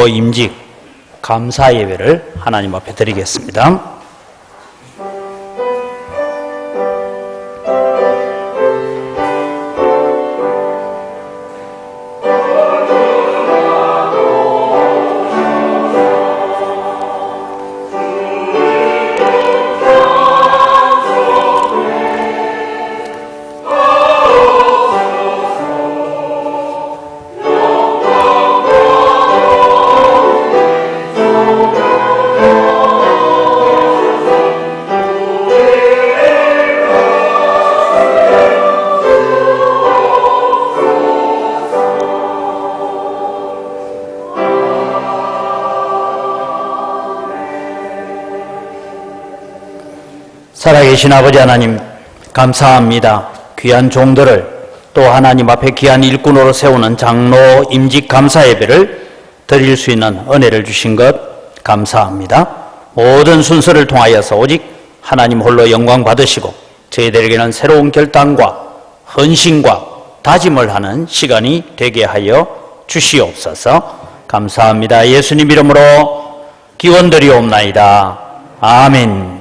임직 감사 예배를 하나님 앞에 드리겠습니다. 살아계신 아버지 하나님, 감사합니다. 귀한 종들을 또 하나님 앞에 귀한 일꾼으로 세우는 장로 임직 감사 예배를 드릴 수 있는 은혜를 주신 것 감사합니다. 모든 순서를 통하여서 오직 하나님 홀로 영광 받으시고 저희들에게는 새로운 결단과 헌신과 다짐을 하는 시간이 되게 하여 주시옵소서. 감사합니다. 예수님 이름으로 기원드리옵나이다. 아멘.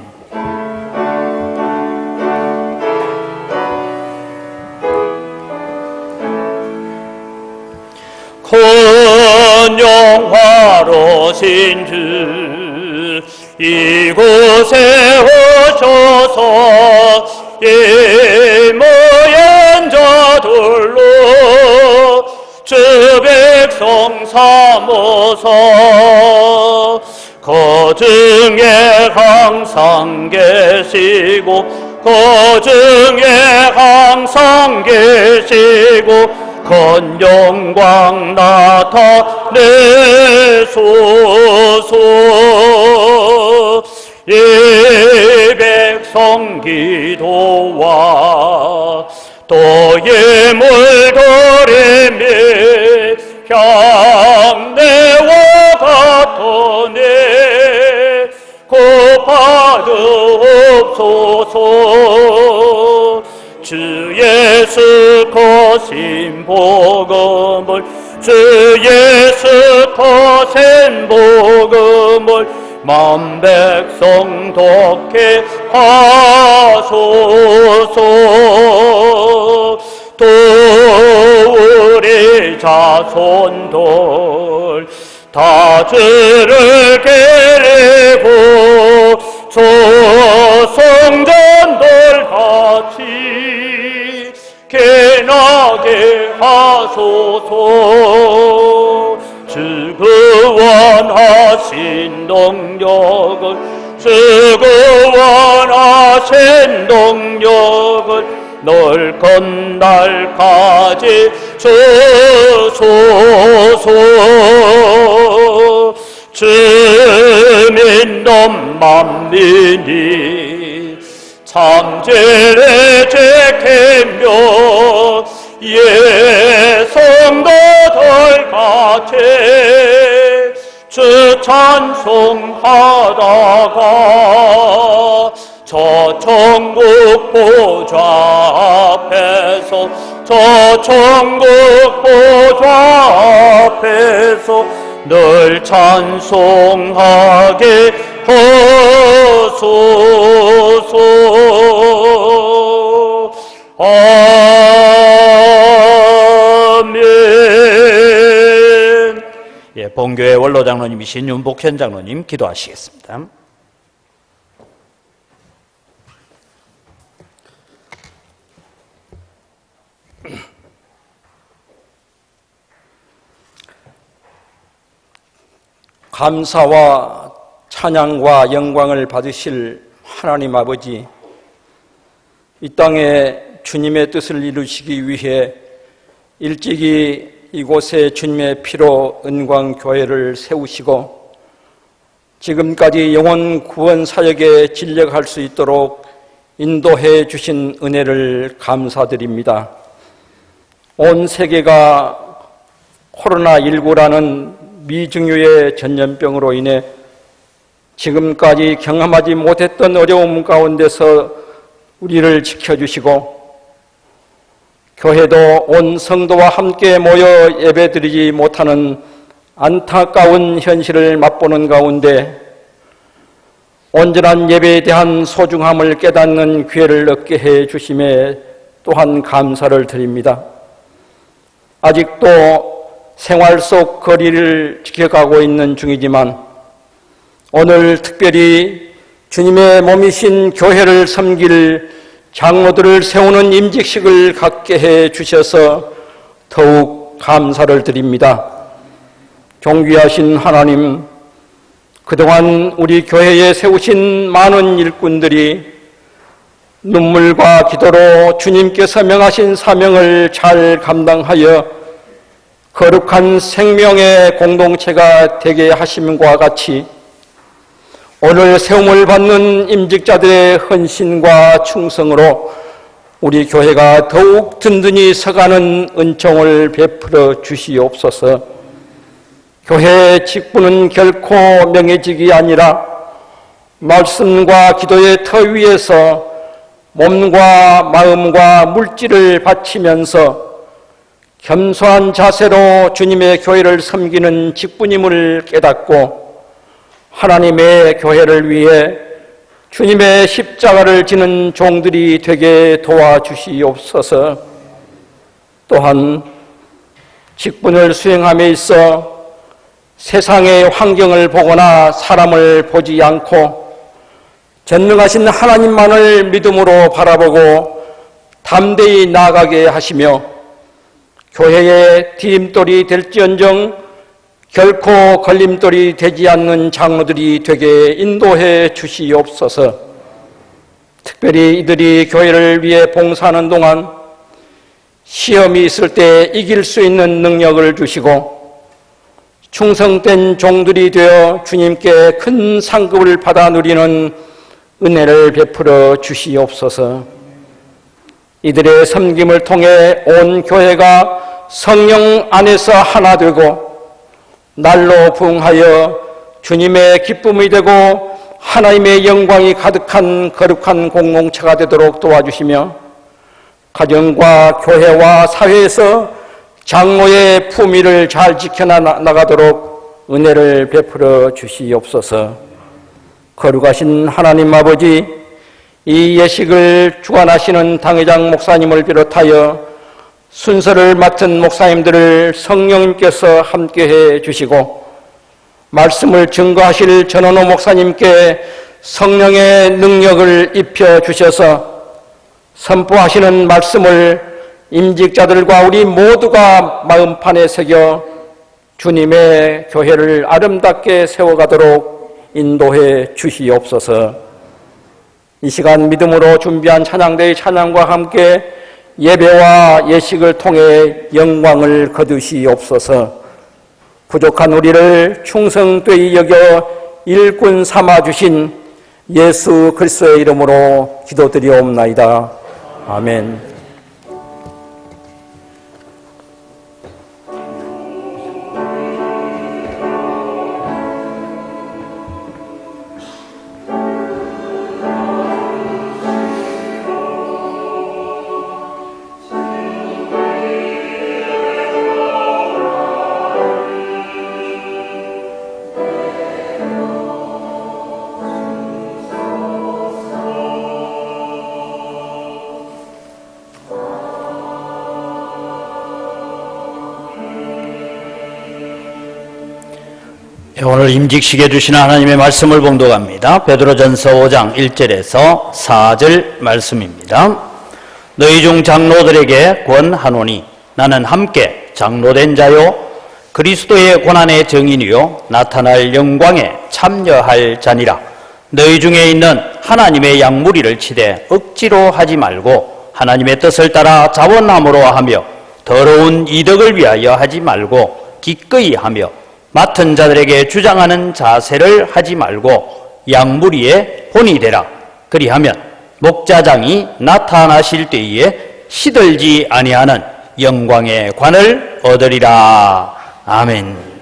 권영화로신 주 이곳에 오셔서 예모연 자들로 주 백성 삼어서 거중에 항상 계시고 거중에 항상 계시고 건영광 나타내소서. 이 백성 기도와 또 예물드림이 향내와 같으니 곱하옵소서. 주 예수 거신 복음을 주 예수 거신 복음을 만 백성 독해 하소서. 또 우리 자손들 다 주를 기리고 조성전들 같이 깨나게 하소서. 주 구원하신 능력을 주 구원하신 능력을 늘 건날까지 주소서. 주민도 만민이 참제를 지키며 예성도들 같이 주 찬송하다가 저 천국 보좌 앞에서 저 천국 보좌 앞에서 늘 찬송하게 하소서. 아멘. 예, 본교회 원로 장로님이신 윤복현 장로님 기도하시겠습니다. 감사와 찬양과 영광을 받으실 하나님 아버지, 이 땅에 주님의 뜻을 이루시기 위해 일찍이 이곳에 주님의 피로 은광교회를 세우시고 지금까지 영혼 구원 사역에 진력할 수 있도록 인도해 주신 은혜를 감사드립니다. 온 세계가 코로나19라는 미증유의 전염병으로 인해 지금까지 경험하지 못했던 어려움 가운데서 우리를 지켜주시고 교회도 온 성도와 함께 모여 예배드리지 못하는 안타까운 현실을 맛보는 가운데 온전한 예배에 대한 소중함을 깨닫는 기회를 얻게 해 주심에 또한 감사를 드립니다. 아직도 생활 속 거리를 지켜가고 있는 중이지만 오늘 특별히 주님의 몸이신 교회를 섬길 장로들을 세우는 임직식을 갖게 해 주셔서 더욱 감사를 드립니다. 존귀하신 하나님, 그동안 우리 교회에 세우신 많은 일꾼들이 눈물과 기도로 주님께서 명하신 사명을 잘 감당하여 거룩한 생명의 공동체가 되게 하심과 같이 오늘 세움을 받는 임직자들의 헌신과 충성으로 우리 교회가 더욱 든든히 서가는 은총을 베풀어 주시옵소서. 교회의 직분은 결코 명예직이 아니라 말씀과 기도의 터 위에서 몸과 마음과 물질을 바치면서 겸손한 자세로 주님의 교회를 섬기는 직분임을 깨닫고 하나님의 교회를 위해 주님의 십자가를 지는 종들이 되게 도와주시옵소서. 또한 직분을 수행함에 있어 세상의 환경을 보거나 사람을 보지 않고 전능하신 하나님만을 믿음으로 바라보고 담대히 나아가게 하시며 교회의 디딤돌이 될지언정 결코 걸림돌이 되지 않는 장로들이 되게 인도해 주시옵소서. 특별히 이들이 교회를 위해 봉사하는 동안 시험이 있을 때 이길 수 있는 능력을 주시고 충성된 종들이 되어 주님께 큰 상급을 받아 누리는 은혜를 베풀어 주시옵소서. 이들의 섬김을 통해 온 교회가 성령 안에서 하나 되고 날로 부응하여 주님의 기쁨이 되고 하나님의 영광이 가득한 거룩한 공동체가 되도록 도와주시며 가정과 교회와 사회에서 장로의 품위를 잘 지켜나가도록 은혜를 베풀어 주시옵소서. 거룩하신 하나님 아버지, 이 예식을 주관하시는 당회장 목사님을 비롯하여 순서를 맡은 목사님들을 성령님께서 함께해 주시고 말씀을 증거하실 전원호 목사님께 성령의 능력을 입혀 주셔서 선포하시는 말씀을 임직자들과 우리 모두가 마음판에 새겨 주님의 교회를 아름답게 세워가도록 인도해 주시옵소서. 이 시간 믿음으로 준비한 찬양대의 찬양과 함께 예배와 예식을 통해 영광을 거두시옵소서. 부족한 우리를 충성되이 여겨 일꾼 삼아주신 예수 그리스도의 이름으로 기도드리옵나이다. 아멘. 오늘 임직식에 주시는 하나님의 말씀을 봉독합니다. 베드로전서 5장 1절에서 4절 말씀입니다. 너희 중 장로들에게 권하노니 나는 함께 장로된 자요 그리스도의 고난의 증인이요 나타날 영광에 참여할 자니라. 너희 중에 있는 하나님의 양무리를 치되 억지로 하지 말고 하나님의 뜻을 따라 자원함으로 하며 더러운 이득을 위하여 하지 말고 기꺼이 하며 맡은 자들에게 주장하는 자세를 하지 말고 양무리의 본이 되라. 그리하면 목자장이 나타나실 때에 시들지 아니하는 영광의 관을 얻으리라. 아멘.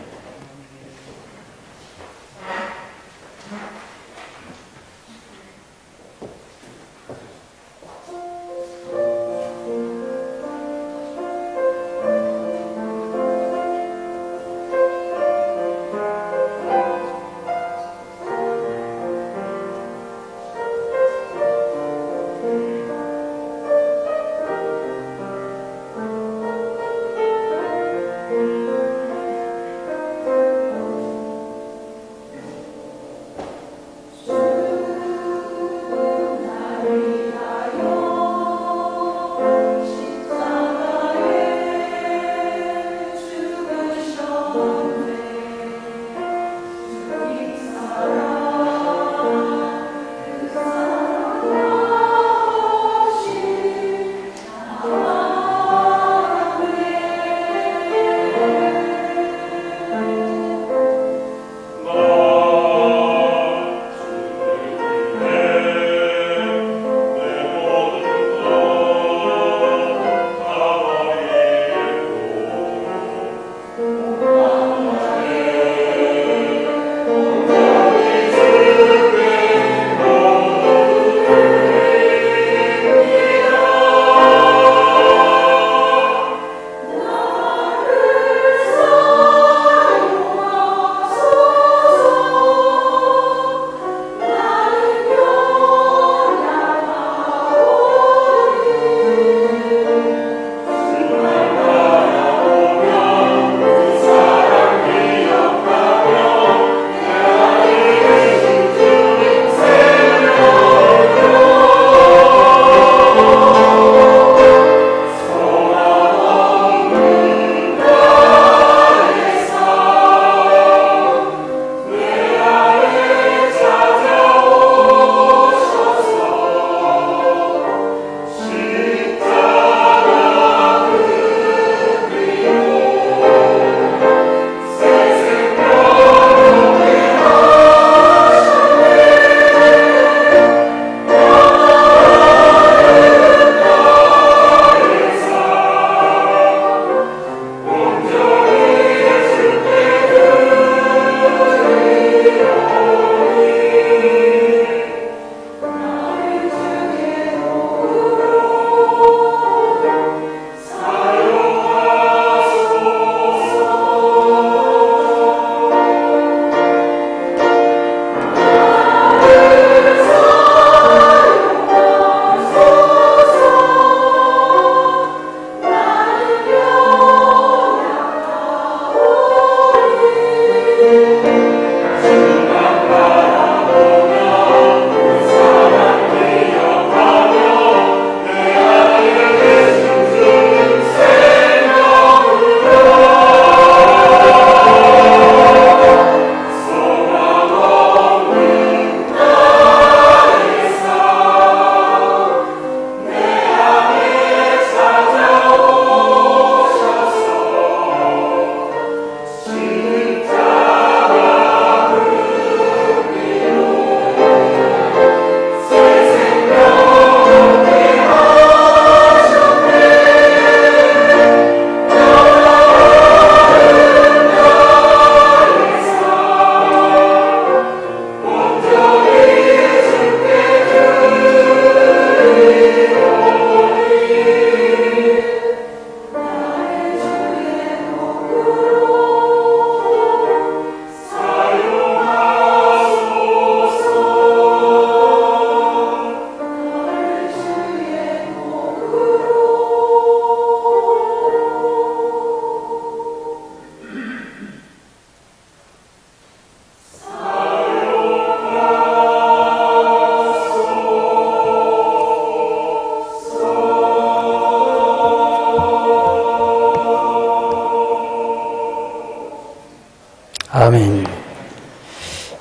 아멘.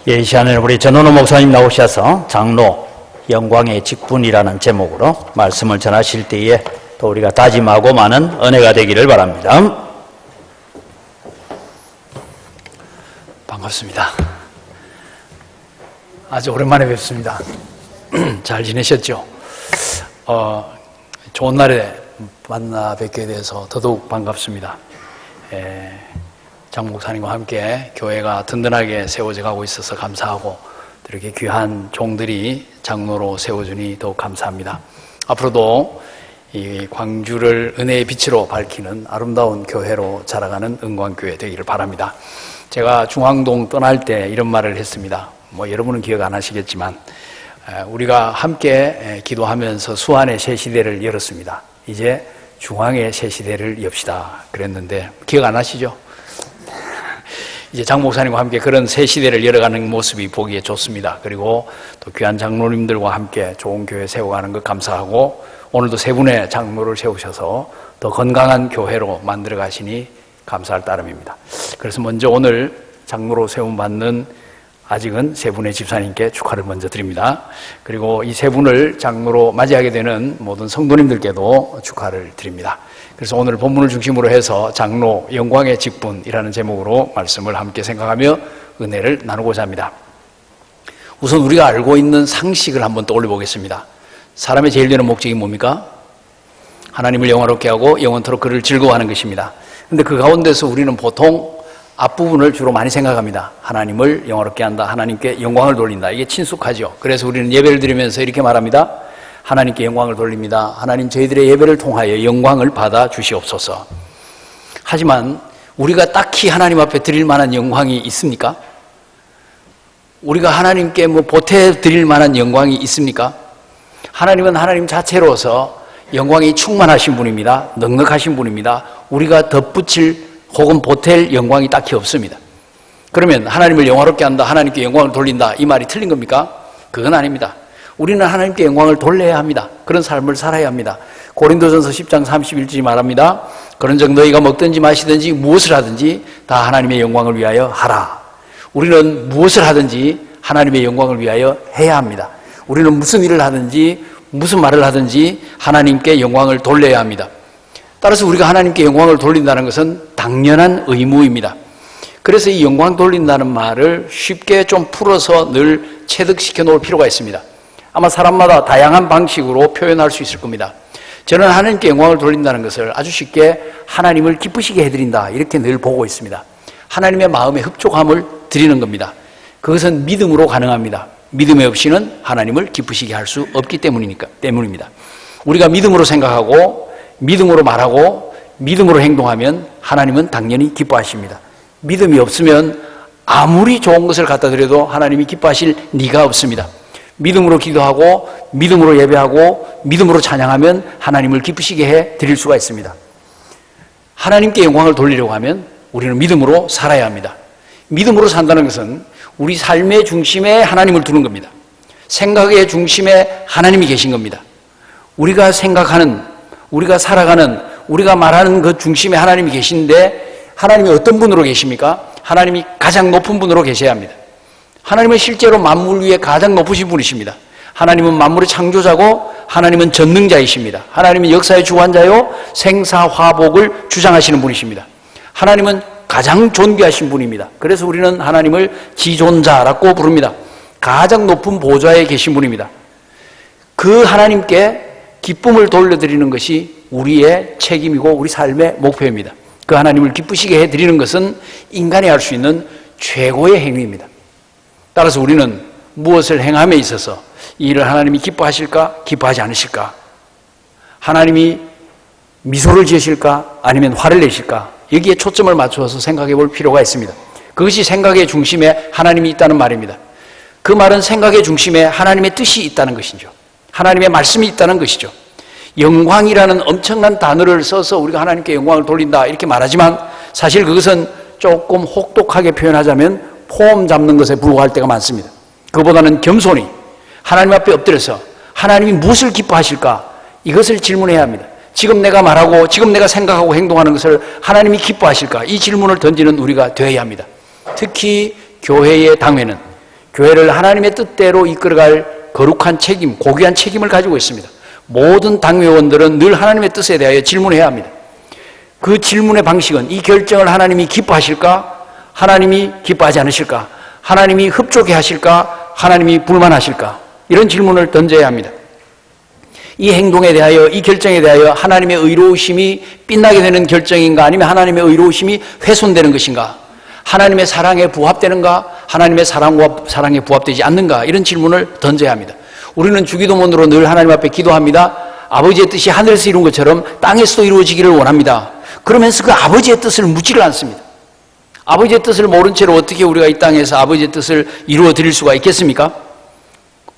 예, 이 시간에 우리 전원호 목사님 나오셔서 장로 영광의 직분이라는 제목으로 말씀을 전하실 때에 또 우리가 다짐하고 많은 은혜가 되기를 바랍니다. 반갑습니다. 아주 오랜만에 뵙습니다. 잘 지내셨죠? 좋은 날에 만나 뵙게 돼서 더더욱 반갑습니다. 장 목사님과 함께 교회가 든든하게 세워져 가고 있어서 감사하고 이렇게 귀한 종들이 장로로 세워주니 더욱 감사합니다. 앞으로도 이 광주를 은혜의 빛으로 밝히는 아름다운 교회로 자라가는 은광교회 되기를 바랍니다. 제가 중앙동 떠날 때 이런 말을 했습니다. 여러분은 기억 안 하시겠지만 우리가 함께 기도하면서 수안의 새 시대를 열었습니다. 이제 중앙의 새 시대를 엽시다 그랬는데 기억 안 하시죠? 이제 장 목사님과 함께 그런 새 시대를 열어가는 모습이 보기에 좋습니다. 그리고 또 귀한 장로님들과 함께 좋은 교회 세워가는 것 감사하고 오늘도 세 분의 장로를 세우셔서 더 건강한 교회로 만들어 가시니 감사할 따름입니다. 그래서 먼저 오늘 장로로 세움받는 아직은 세 분의 집사님께 축하를 먼저 드립니다. 그리고 이 세 분을 장로로 맞이하게 되는 모든 성도님들께도 축하를 드립니다. 그래서 오늘 본문을 중심으로 해서 장로 영광의 직분이라는 제목으로 말씀을 함께 생각하며 은혜를 나누고자 합니다. 우선 우리가 알고 있는 상식을 한번 떠올려 보겠습니다. 사람의 제일 되는 목적이 뭡니까? 하나님을 영화롭게 하고 영원토록 그를 즐거워하는 것입니다. 근데 그 가운데서 우리는 보통 앞부분을 주로 많이 생각합니다. 하나님을 영화롭게 한다. 하나님께 영광을 돌린다. 이게 친숙하죠. 그래서 우리는 예배를 드리면서 이렇게 말합니다. 하나님께 영광을 돌립니다. 하나님 저희들의 예배를 통하여 영광을 받아 주시옵소서. 하지만 우리가 딱히 하나님 앞에 드릴 만한 영광이 있습니까? 우리가 하나님께 보태 드릴 만한 영광이 있습니까? 하나님은 하나님 자체로서 영광이 충만하신 분입니다. 넉넉하신 분입니다. 우리가 덧붙일 혹은 보탤 영광이 딱히 없습니다. 그러면 하나님을 영화롭게 한다, 하나님께 영광을 돌린다, 이 말이 틀린 겁니까? 그건 아닙니다. 우리는 하나님께 영광을 돌려야 합니다. 그런 삶을 살아야 합니다. 고린도전서 10장 31절이 말합니다. 그런즉 너희가 먹든지 마시든지 무엇을 하든지 다 하나님의 영광을 위하여 하라. 우리는 무엇을 하든지 하나님의 영광을 위하여 해야 합니다. 우리는 무슨 일을 하든지 무슨 말을 하든지 하나님께 영광을 돌려야 합니다. 따라서 우리가 하나님께 영광을 돌린다는 것은 당연한 의무입니다. 그래서 이 영광 돌린다는 말을 쉽게 좀 풀어서 늘 체득시켜 놓을 필요가 있습니다. 아마 사람마다 다양한 방식으로 표현할 수 있을 겁니다. 저는 하나님께 영광을 돌린다는 것을 아주 쉽게 하나님을 기쁘시게 해드린다 이렇게 늘 보고 있습니다. 하나님의 마음에 흡족함을 드리는 겁니다. 그것은 믿음으로 가능합니다. 믿음이 없이는 하나님을 기쁘시게 할 수 없기 때문입니다. 우리가 믿음으로 생각하고 믿음으로 말하고 믿음으로 행동하면 하나님은 당연히 기뻐하십니다. 믿음이 없으면 아무리 좋은 것을 갖다 드려도 하나님이 기뻐하실 리가 없습니다. 믿음으로 기도하고 믿음으로 예배하고 믿음으로 찬양하면 하나님을 기쁘시게 해 드릴 수가 있습니다. 하나님께 영광을 돌리려고 하면 우리는 믿음으로 살아야 합니다. 믿음으로 산다는 것은 우리 삶의 중심에 하나님을 두는 겁니다. 생각의 중심에 하나님이 계신 겁니다. 우리가 생각하는, 우리가 살아가는, 우리가 말하는 그 중심에 하나님이 계신데 하나님이 어떤 분으로 계십니까? 하나님이 가장 높은 분으로 계셔야 합니다. 하나님은 실제로 만물 위에 가장 높으신 분이십니다. 하나님은 만물의 창조자고 하나님은 전능자이십니다. 하나님은 역사의 주관자요 생사화복을 주장하시는 분이십니다. 하나님은 가장 존귀하신 분입니다. 그래서 우리는 하나님을 지존자라고 부릅니다. 가장 높은 보좌에 계신 분입니다. 그 하나님께 기쁨을 돌려드리는 것이 우리의 책임이고 우리 삶의 목표입니다. 그 하나님을 기쁘시게 해드리는 것은 인간이 할 수 있는 최고의 행위입니다. 따라서 우리는 무엇을 행함에 있어서 이 일을 하나님이 기뻐하실까 기뻐하지 않으실까, 하나님이 미소를 지으실까 아니면 화를 내실까, 여기에 초점을 맞추어서 생각해 볼 필요가 있습니다. 그것이 생각의 중심에 하나님이 있다는 말입니다. 그 말은 생각의 중심에 하나님의 뜻이 있다는 것이죠. 하나님의 말씀이 있다는 것이죠. 영광이라는 엄청난 단어를 써서 우리가 하나님께 영광을 돌린다 이렇게 말하지만 사실 그것은 조금 혹독하게 표현하자면 폼 잡는 것에 불과할 때가 많습니다. 그보다는 겸손히 하나님 앞에 엎드려서 하나님이 무엇을 기뻐하실까 이것을 질문해야 합니다. 지금 내가 말하고 지금 내가 생각하고 행동하는 것을 하나님이 기뻐하실까 이 질문을 던지는 우리가 되어야 합니다. 특히 교회의 당회는 교회를 하나님의 뜻대로 이끌어갈 거룩한 책임, 고귀한 책임을 가지고 있습니다. 모든 당회원들은 늘 하나님의 뜻에 대하여 질문해야 합니다. 그 질문의 방식은 이 결정을 하나님이 기뻐하실까? 하나님이 기뻐하지 않으실까? 하나님이 흡족해 하실까? 하나님이 불만하실까? 이런 질문을 던져야 합니다. 이 행동에 대하여, 이 결정에 대하여 하나님의 의로우심이 빛나게 되는 결정인가? 아니면 하나님의 의로우심이 훼손되는 것인가? 하나님의 사랑에 부합되는가? 하나님의 사랑에 부합되지 않는가? 이런 질문을 던져야 합니다. 우리는 주기도문으로 늘 하나님 앞에 기도합니다. 아버지의 뜻이 하늘에서 이룬 것처럼 땅에서도 이루어지기를 원합니다. 그러면서 그 아버지의 뜻을 묻지를 않습니다. 아버지의 뜻을 모른 채로 어떻게 우리가 이 땅에서 아버지의 뜻을 이루어 드릴 수가 있겠습니까?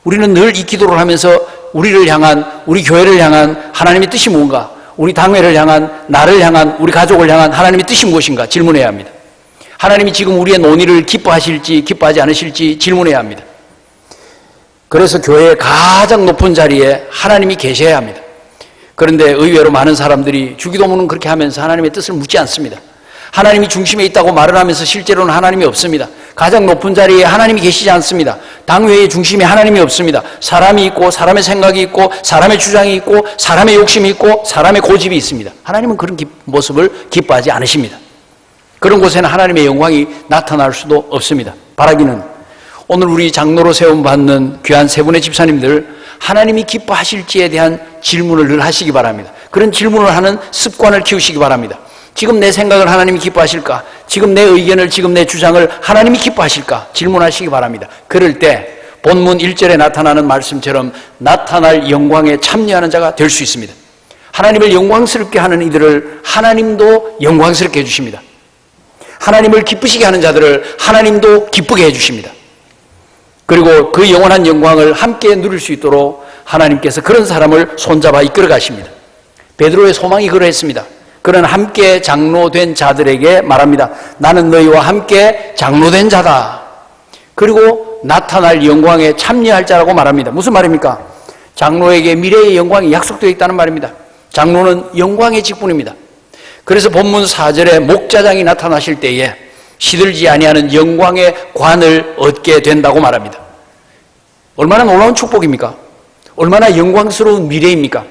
우리는 늘 이 기도를 하면서 우리를 향한, 우리 교회를 향한 하나님의 뜻이 뭔가, 우리 당회를 향한, 나를 향한, 우리 가족을 향한 하나님의 뜻이 무엇인가 질문해야 합니다. 하나님이 지금 우리의 논의를 기뻐하실지 기뻐하지 않으실지 질문해야 합니다. 그래서 교회의 가장 높은 자리에 하나님이 계셔야 합니다. 그런데 의외로 많은 사람들이 주기도문은 그렇게 하면서 하나님의 뜻을 묻지 않습니다. 하나님이 중심에 있다고 말을 하면서 실제로는 하나님이 없습니다. 가장 높은 자리에 하나님이 계시지 않습니다. 당회의 중심에 하나님이 없습니다. 사람이 있고 사람의 생각이 있고 사람의 주장이 있고 사람의 욕심이 있고 사람의 고집이 있습니다. 하나님은 그런 모습을 기뻐하지 않으십니다. 그런 곳에는 하나님의 영광이 나타날 수도 없습니다. 바라기는 오늘 우리 장로로 세움받는 귀한 세 분의 집사님들, 하나님이 기뻐하실지에 대한 질문을 늘 하시기 바랍니다. 그런 질문을 하는 습관을 키우시기 바랍니다. 지금 내 생각을 하나님이 기뻐하실까? 지금 내 의견을, 지금 내 주장을 하나님이 기뻐하실까? 질문하시기 바랍니다. 그럴 때 본문 1절에 나타나는 말씀처럼 나타날 영광에 참여하는 자가 될 수 있습니다. 하나님을 영광스럽게 하는 이들을 하나님도 영광스럽게 해주십니다. 하나님을 기쁘시게 하는 자들을 하나님도 기쁘게 해주십니다. 그리고 그 영원한 영광을 함께 누릴 수 있도록 하나님께서 그런 사람을 손잡아 이끌어 가십니다. 베드로의 소망이 그러했습니다. 그는 함께 장로된 자들에게 말합니다. 나는 너희와 함께 장로된 자다. 그리고 나타날 영광에 참여할 자라고 말합니다. 무슨 말입니까? 장로에게 미래의 영광이 약속되어 있다는 말입니다. 장로는 영광의 직분입니다. 그래서 본문 4절에 목자장이 나타나실 때에 시들지 아니하는 영광의 관을 얻게 된다고 말합니다. 얼마나 놀라운 축복입니까? 얼마나 영광스러운 미래입니까?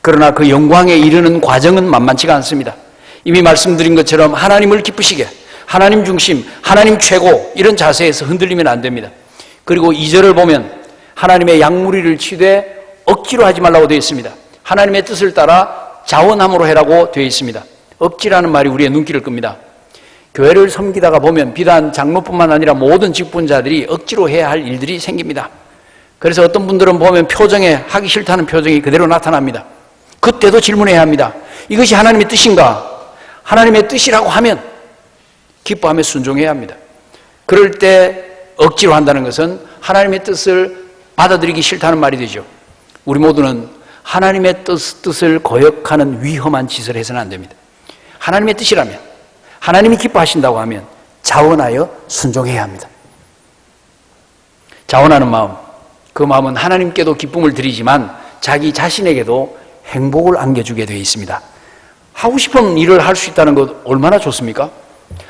그러나 그 영광에 이르는 과정은 만만치가 않습니다. 이미 말씀드린 것처럼 하나님을 기쁘시게, 하나님 중심, 하나님 최고, 이런 자세에서 흔들리면 안 됩니다. 그리고 2절을 보면 하나님의 양무리를 치되 억지로 하지 말라고 되어 있습니다. 하나님의 뜻을 따라 자원함으로 해라고 되어 있습니다. 억지라는 말이 우리의 눈길을 끕니다. 교회를 섬기다가 보면 비단 장로뿐만 아니라 모든 직분자들이 억지로 해야 할 일들이 생깁니다. 그래서 어떤 분들은 보면 표정에 하기 싫다는 표정이 그대로 나타납니다. 그때도 질문해야 합니다. 이것이 하나님의 뜻인가? 하나님의 뜻이라고 하면 기뻐하며 순종해야 합니다. 그럴 때 억지로 한다는 것은 하나님의 뜻을 받아들이기 싫다는 말이 되죠. 우리 모두는 하나님의 뜻을 거역하는 위험한 짓을 해서는 안 됩니다. 하나님의 뜻이라면, 하나님이 기뻐하신다고 하면 자원하여 순종해야 합니다. 자원하는 마음, 그 마음은 하나님께도 기쁨을 드리지만 자기 자신에게도 행복을 안겨주게 되어 있습니다. 하고 싶은 일을 할 수 있다는 것 얼마나 좋습니까?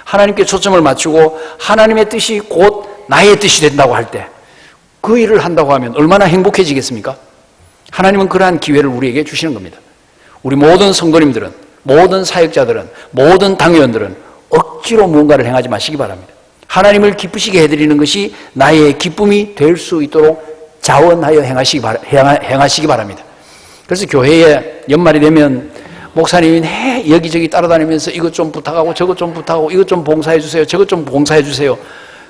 하나님께 초점을 맞추고 하나님의 뜻이 곧 나의 뜻이 된다고 할 때 그 일을 한다고 하면 얼마나 행복해지겠습니까? 하나님은 그러한 기회를 우리에게 주시는 겁니다. 우리 모든 성도님들은, 모든 사역자들은, 모든 당회원들은 억지로 무언가를 행하지 마시기 바랍니다. 하나님을 기쁘시게 해드리는 것이 나의 기쁨이 될 수 있도록 자원하여 행하시기 바랍니다. 그래서 교회에 연말이 되면 목사님이 여기저기 따라다니면서 이것 좀 부탁하고 저것 좀 부탁하고 이것 좀 봉사해 주세요, 저것 좀 봉사해 주세요.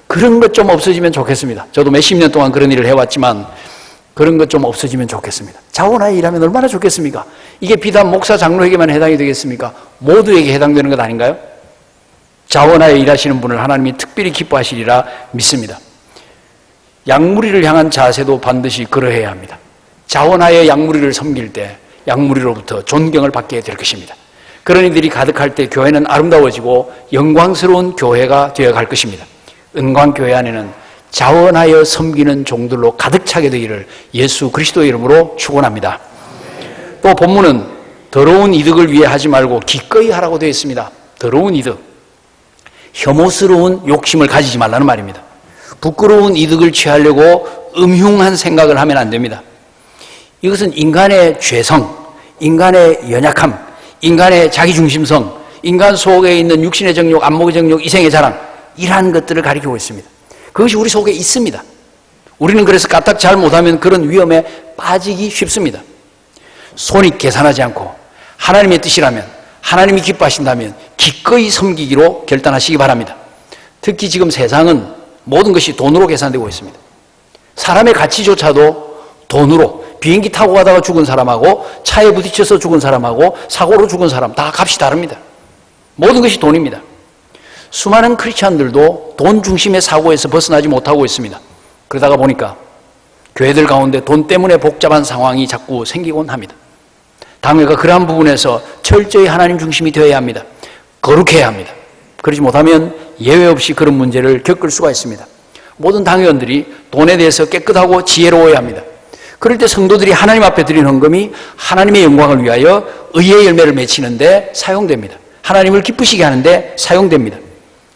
그런 것 좀 없어지면 좋겠습니다. 저도 몇십 년 동안 그런 일을 해왔지만 그런 것 좀 없어지면 좋겠습니다. 자원하여 일하면 얼마나 좋겠습니까? 이게 비단 목사 장로에게만 해당이 되겠습니까? 모두에게 해당되는 것 아닌가요? 자원하여 일하시는 분을 하나님이 특별히 기뻐하시리라 믿습니다. 양무리를 향한 자세도 반드시 그러해야 합니다. 자원하여 양무리를 섬길 때 양무리로부터 존경을 받게 될 것입니다. 그런 이들이 가득할 때 교회는 아름다워지고 영광스러운 교회가 되어갈 것입니다. 은광교회 안에는 자원하여 섬기는 종들로 가득 차게 되기를 예수 그리스도의 이름으로 축원합니다. 또 본문은 더러운 이득을 위해 하지 말고 기꺼이 하라고 되어 있습니다. 더러운 이득. 혐오스러운 욕심을 가지지 말라는 말입니다. 부끄러운 이득을 취하려고 음흉한 생각을 하면 안 됩니다. 이것은 인간의 죄성, 인간의 연약함, 인간의 자기중심성, 인간 속에 있는 육신의 정욕, 안목의 정욕, 이생의 자랑, 이러한 것들을 가리키고 있습니다. 그것이 우리 속에 있습니다. 우리는 그래서 까딱 잘 못하면 그런 위험에 빠지기 쉽습니다. 손익 계산하지 않고 하나님의 뜻이라면, 하나님이 기뻐하신다면 기꺼이 섬기기로 결단하시기 바랍니다. 특히 지금 세상은 모든 것이 돈으로 계산되고 있습니다. 사람의 가치조차도 돈으로, 비행기 타고 가다가 죽은 사람하고 차에 부딪혀서 죽은 사람하고 사고로 죽은 사람 다 값이 다릅니다. 모든 것이 돈입니다. 수많은 크리스찬들도 돈 중심의 사고에서 벗어나지 못하고 있습니다. 그러다가 보니까 교회들 가운데 돈 때문에 복잡한 상황이 자꾸 생기곤 합니다. 당회가 그러한 부분에서 철저히 하나님 중심이 되어야 합니다. 거룩해야 합니다. 그러지 못하면 예외 없이 그런 문제를 겪을 수가 있습니다. 모든 당회원들이 돈에 대해서 깨끗하고 지혜로워야 합니다. 그럴 때 성도들이 하나님 앞에 드리는 헌금이 하나님의 영광을 위하여 의의 열매를 맺히는데 사용됩니다. 하나님을 기쁘시게 하는데 사용됩니다.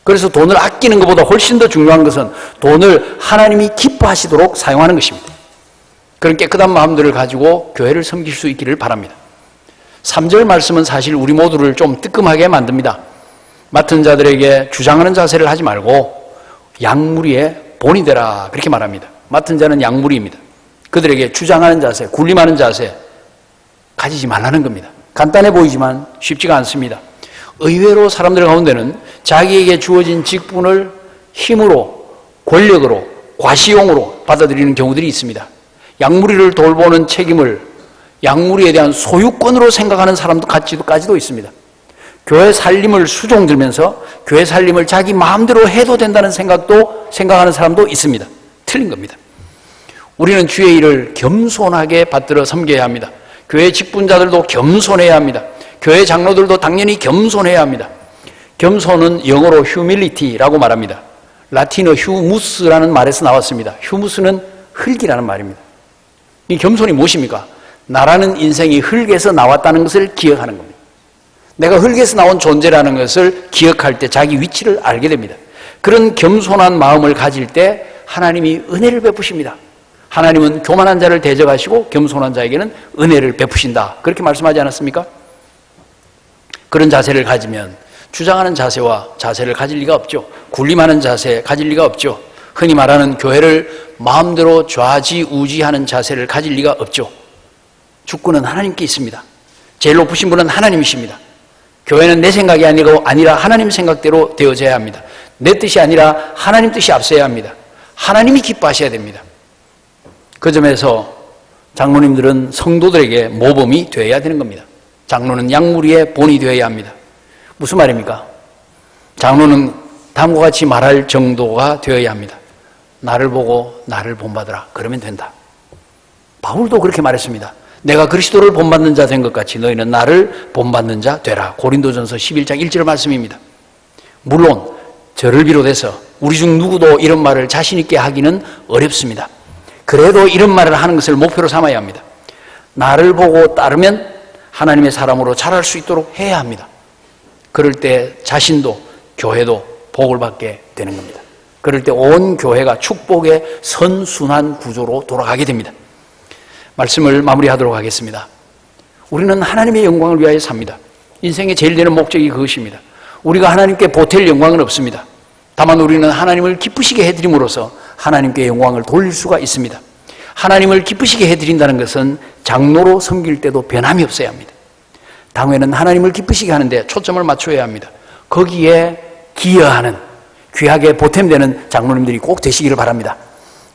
그래서 돈을 아끼는 것보다 훨씬 더 중요한 것은 돈을 하나님이 기뻐하시도록 사용하는 것입니다. 그런 깨끗한 마음들을 가지고 교회를 섬길 수 있기를 바랍니다. 3절 말씀은 사실 우리 모두를 좀 뜨끔하게 만듭니다. 맡은 자들에게 주장하는 자세를 하지 말고 양무리의 본이 되라, 그렇게 말합니다. 맡은 자는 양무리입니다. 그들에게 주장하는 자세, 군림하는 자세 가지지 말라는 겁니다. 간단해 보이지만 쉽지가 않습니다. 의외로 사람들 가운데는 자기에게 주어진 직분을 힘으로, 권력으로, 과시용으로 받아들이는 경우들이 있습니다. 양무리를 돌보는 책임을 양무리에 대한 소유권으로 생각하는 사람까지도 있습니다. 교회 살림을 수종 들면서 교회 살림을 자기 마음대로 해도 된다는 생각하는 사람도 있습니다. 틀린 겁니다. 우리는 주의 일을 겸손하게 받들어 섬겨야 합니다. 교회 직분자들도 겸손해야 합니다. 교회 장로들도 당연히 겸손해야 합니다. 겸손은 영어로 humility라고 말합니다. 라틴어 humus라는 말에서 나왔습니다. humus는 흙이라는 말입니다. 이 겸손이 무엇입니까? 나라는 인생이 흙에서 나왔다는 것을 기억하는 겁니다. 내가 흙에서 나온 존재라는 것을 기억할 때 자기 위치를 알게 됩니다. 그런 겸손한 마음을 가질 때 하나님이 은혜를 베푸십니다. 하나님은 교만한 자를 대적하시고 겸손한 자에게는 은혜를 베푸신다, 그렇게 말씀하지 않았습니까? 그런 자세를 가지면 주장하는 자세를 가질 리가 없죠. 군림하는 자세 가질 리가 없죠. 흔히 말하는 교회를 마음대로 좌지우지하는 자세를 가질 리가 없죠. 주권은 하나님께 있습니다. 제일 높으신 분은 하나님이십니다. 교회는 내 생각이 아니라 하나님 생각대로 되어져야 합니다. 내 뜻이 아니라 하나님 뜻이 앞서야 합니다. 하나님이 기뻐하셔야 됩니다. 그 점에서 장로님들은 성도들에게 모범이 되어야 되는 겁니다. 장로는 양무리의 본이 되어야 합니다. 무슨 말입니까? 장로는 다음과 같이 말할 정도가 되어야 합니다. 나를 보고 나를 본받으라, 그러면 된다. 바울도 그렇게 말했습니다. 내가 그리스도를 본받는 자 된 것 같이 너희는 나를 본받는 자 되라. 고린도전서 11장 1절 말씀입니다. 물론 저를 비롯해서 우리 중 누구도 이런 말을 자신 있게 하기는 어렵습니다. 그래도 이런 말을 하는 것을 목표로 삼아야 합니다. 나를 보고 따르면 하나님의 사람으로 자랄 수 있도록 해야 합니다. 그럴 때 자신도 교회도 복을 받게 되는 겁니다. 그럴 때 온 교회가 축복의 선순환 구조로 돌아가게 됩니다. 말씀을 마무리하도록 하겠습니다. 우리는 하나님의 영광을 위하여 삽니다. 인생의 제일 되는 목적이 그것입니다. 우리가 하나님께 보탤 영광은 없습니다. 다만 우리는 하나님을 기쁘시게 해드림으로써 하나님께 영광을 돌릴 수가 있습니다. 하나님을 기쁘시게 해드린다는 것은 장로로 섬길 때도 변함이 없어야 합니다. 당회는 하나님을 기쁘시게 하는데 초점을 맞춰야 합니다. 거기에 기여하는, 귀하게 보탬되는 장로님들이 꼭 되시기를 바랍니다.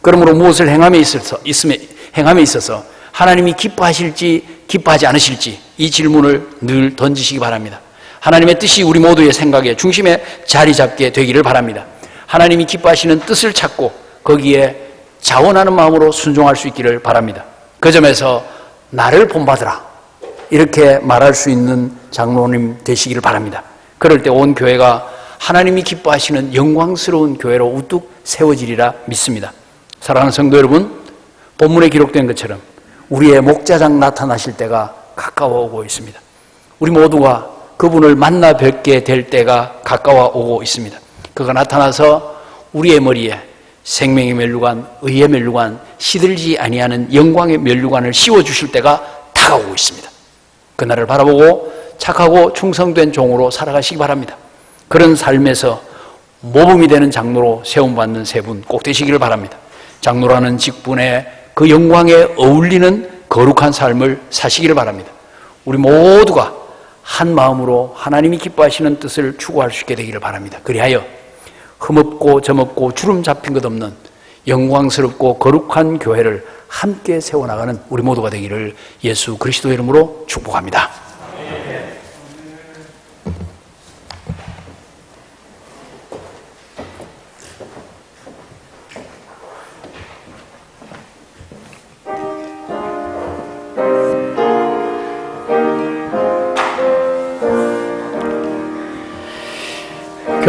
그러므로 무엇을 행함에 있어서 하나님이 기뻐하실지 기뻐하지 않으실지 이 질문을 늘 던지시기 바랍니다. 하나님의 뜻이 우리 모두의 생각의 중심에 자리 잡게 되기를 바랍니다. 하나님이 기뻐하시는 뜻을 찾고 거기에 자원하는 마음으로 순종할 수 있기를 바랍니다. 그 점에서 나를 본받으라, 이렇게 말할 수 있는 장로님 되시기를 바랍니다. 그럴 때 온 교회가 하나님이 기뻐하시는 영광스러운 교회로 우뚝 세워지리라 믿습니다. 사랑하는 성도 여러분, 본문에 기록된 것처럼 우리의 목자장 나타나실 때가 가까워 오고 있습니다. 우리 모두가 그분을 만나 뵙게 될 때가 가까워 오고 있습니다. 그가 나타나서 우리의 머리에 생명의 면류관, 의의 면류관, 시들지 아니하는 영광의 면류관을 씌워주실 때가 다가오고 있습니다. 그날을 바라보고 착하고 충성된 종으로 살아가시기 바랍니다. 그런 삶에서 모범이 되는 장로로 세움받는 세 분 꼭 되시기를 바랍니다. 장로라는 직분에 그 영광에 어울리는 거룩한 삶을 사시기를 바랍니다. 우리 모두가 한 마음으로 하나님이 기뻐하시는 뜻을 추구할 수 있게 되기를 바랍니다. 그리하여 흠없고 점없고 주름 잡힌 것 없는 영광스럽고 거룩한 교회를 함께 세워나가는 우리 모두가 되기를 예수 그리스도의 이름으로 축복합니다.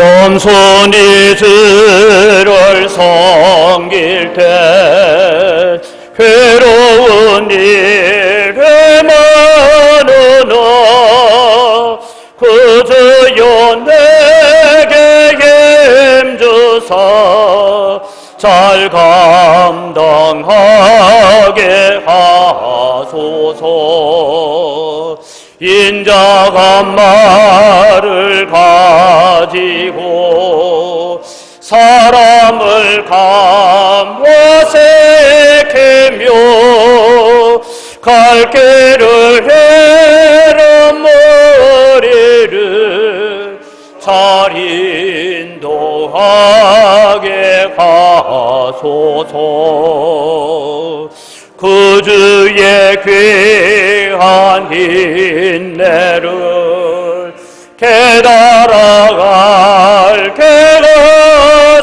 겸손히 주를 섬길 때 괴로운 일에 많으나 그 주여 내게 힘주사 잘 감당하게 하소서. 인자가 말을 가지고 사람을 감화색하며 갈 길을 헤러 머리를 잘 인도하게 하소서. 그 주의 귀한 인내를 깨달아갈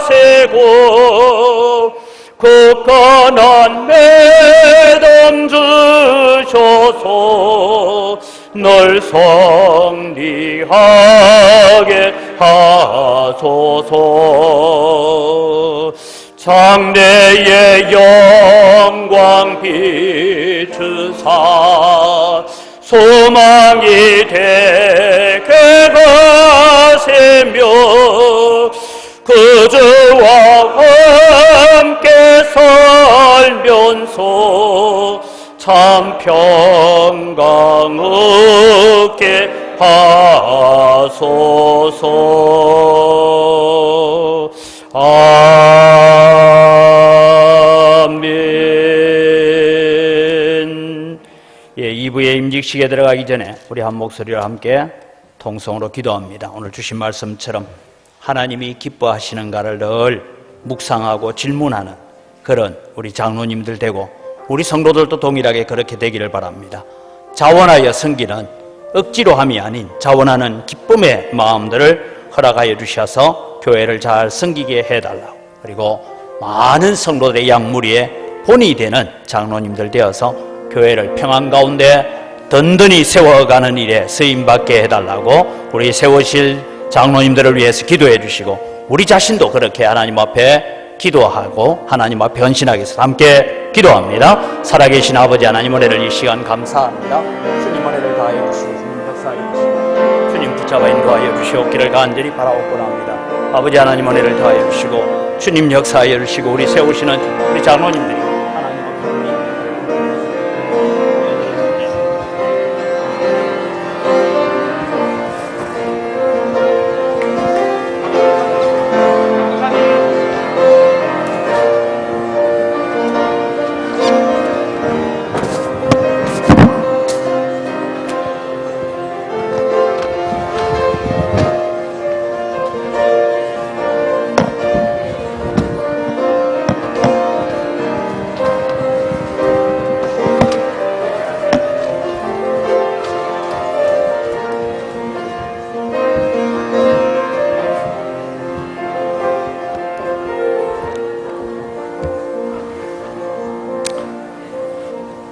개가세고 굳건한 믿음 주셔서 널 성리하게 하소서. 장래의 영광 비추사 소망이 되게 가세며 그 주와 함께 살면서 참 평강 얻게 하소서. 아멘. 예, 2부의 임직식에 들어가기 전에 우리 한 목소리로 함께 통성으로 기도합니다. 오늘 주신 말씀처럼 하나님이 기뻐하시는가를 늘 묵상하고 질문하는 그런 우리 장로님들 되고 우리 성도들도 동일하게 그렇게 되기를 바랍니다. 자원하여 섬기는 억지로 함이 아닌 자원하는 기쁨의 마음들을 허락하여 주셔서 교회를 잘 섬기게 해달라고, 그리고 많은 성도들의 양무리에 본이 되는 장로님들 되어서 교회를 평안 가운데 든든히 세워가는 일에 쓰임받게 해달라고 우리 세우실 장로님들을 위해서 기도해 주시고, 우리 자신도 그렇게 하나님 앞에 기도하고 하나님 앞에 헌신하기 위해서 함께 기도합니다. 살아계신 아버지 하나님, 은혜를 이 시간 감사합니다. 주님 은혜를 다하여 주시고 주님 역사하여 주시고 주님 붙잡아 인도하여 주시옵기를 간절히 바라옵고나 합니다. 아버지 하나님, 은혜를 다하여 주시고 주님 역사하여 주시고 우리 세우시는 우리 장로님들이 하나님 앞에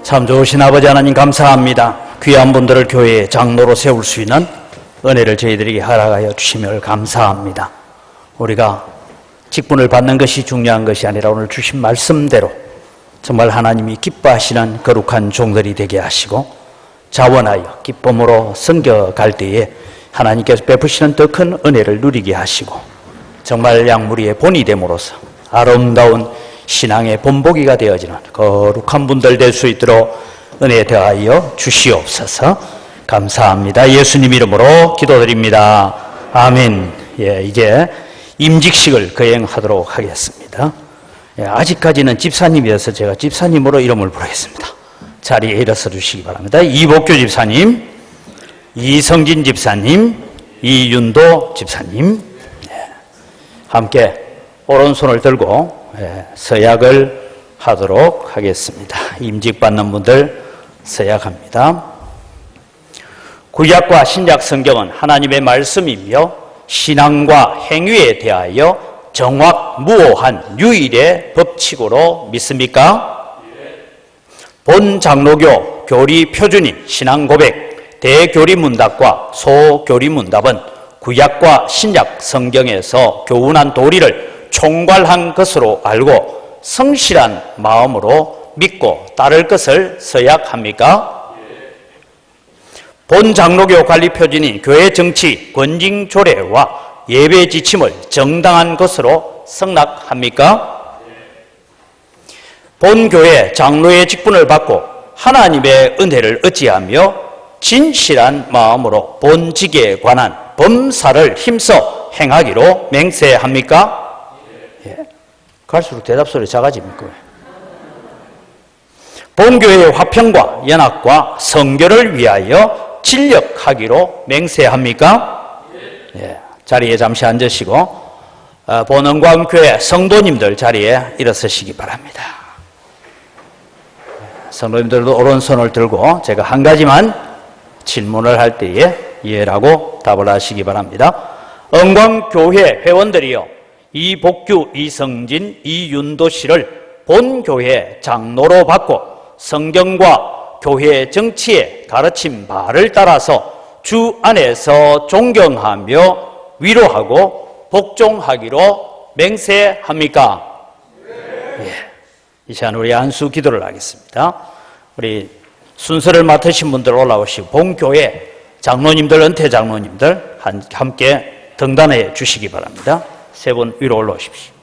참 좋으신 아버지 하나님 감사합니다. 귀한 분들을 교회의 장로로 세울 수 있는 은혜를 저희들에게 허락하여 주시며 감사합니다. 우리가 직분을 받는 것이 중요한 것이 아니라 오늘 주신 말씀대로 정말 하나님이 기뻐하시는 거룩한 종들이 되게 하시고 자원하여 기쁨으로 섬겨갈 때에 하나님께서 베푸시는 더 큰 은혜를 누리게 하시고 정말 양무리의 본이 됨으로써 아름다운 신앙의 본보기가 되어지는 거룩한 분들 될 수 있도록 은혜 더하여 주시옵소서. 감사합니다. 예수님 이름으로 기도드립니다. 아멘. 예, 이제 임직식을 거행하도록 하겠습니다. 예, 아직까지는 집사님이어서 제가 집사님으로 이름을 부르겠습니다. 자리에 일어서 주시기 바랍니다. 이복규 집사님, 이성진 집사님, 이윤도 집사님, 예, 함께 오른손을 들고 서약을 하도록 하겠습니다. 임직받는 분들 서약합니다. 구약과 신약 성경은 하나님의 말씀이며 신앙과 행위에 대하여 정확무오한 유일의 법칙으로 믿습니까? 본 장로교 교리 표준인 신앙고백 대교리 문답과 소교리 문답은 구약과 신약 성경에서 교훈한 도리를 총괄한 것으로 알고 성실한 마음으로 믿고 따를 것을 서약합니까? 본 장로교 관리 표준인 교회 정치, 권징 조례와 예배 지침을 정당한 것으로 승낙합니까? 본 교회 장로의 직분을 받고 하나님의 은혜를 의지하며 진실한 마음으로 본 직에 관한 범사를 힘써 행하기로 맹세합니까? 예. 갈수록 대답소리 작아집니까? 본 교회의 화평과 연합과 성결을 위하여 진력하기로 맹세합니까? 예. 자리에 잠시 앉으시고 본은광교회 성도님들 자리에 일어서시기 바랍니다. 성도님들도 오른손을 들고 제가 한 가지만 질문을 할 때에 예라고 답을 하시기 바랍니다. 은광교회 회원들이요, 이복규, 이성진, 이윤도 씨를 본교회 장로로 받고 성경과 교회 정치의 가르침 바를 따라서 주 안에서 존경하며 위로하고 복종하기로 맹세합니까? 예. 이 시간 우리 안수 기도를 하겠습니다. 우리 순서를 맡으신 분들 올라오시고 본교회 장로님들, 은퇴 장로님들 함께 등단해 주시기 바랍니다. 세 분 위로 올라오십시오.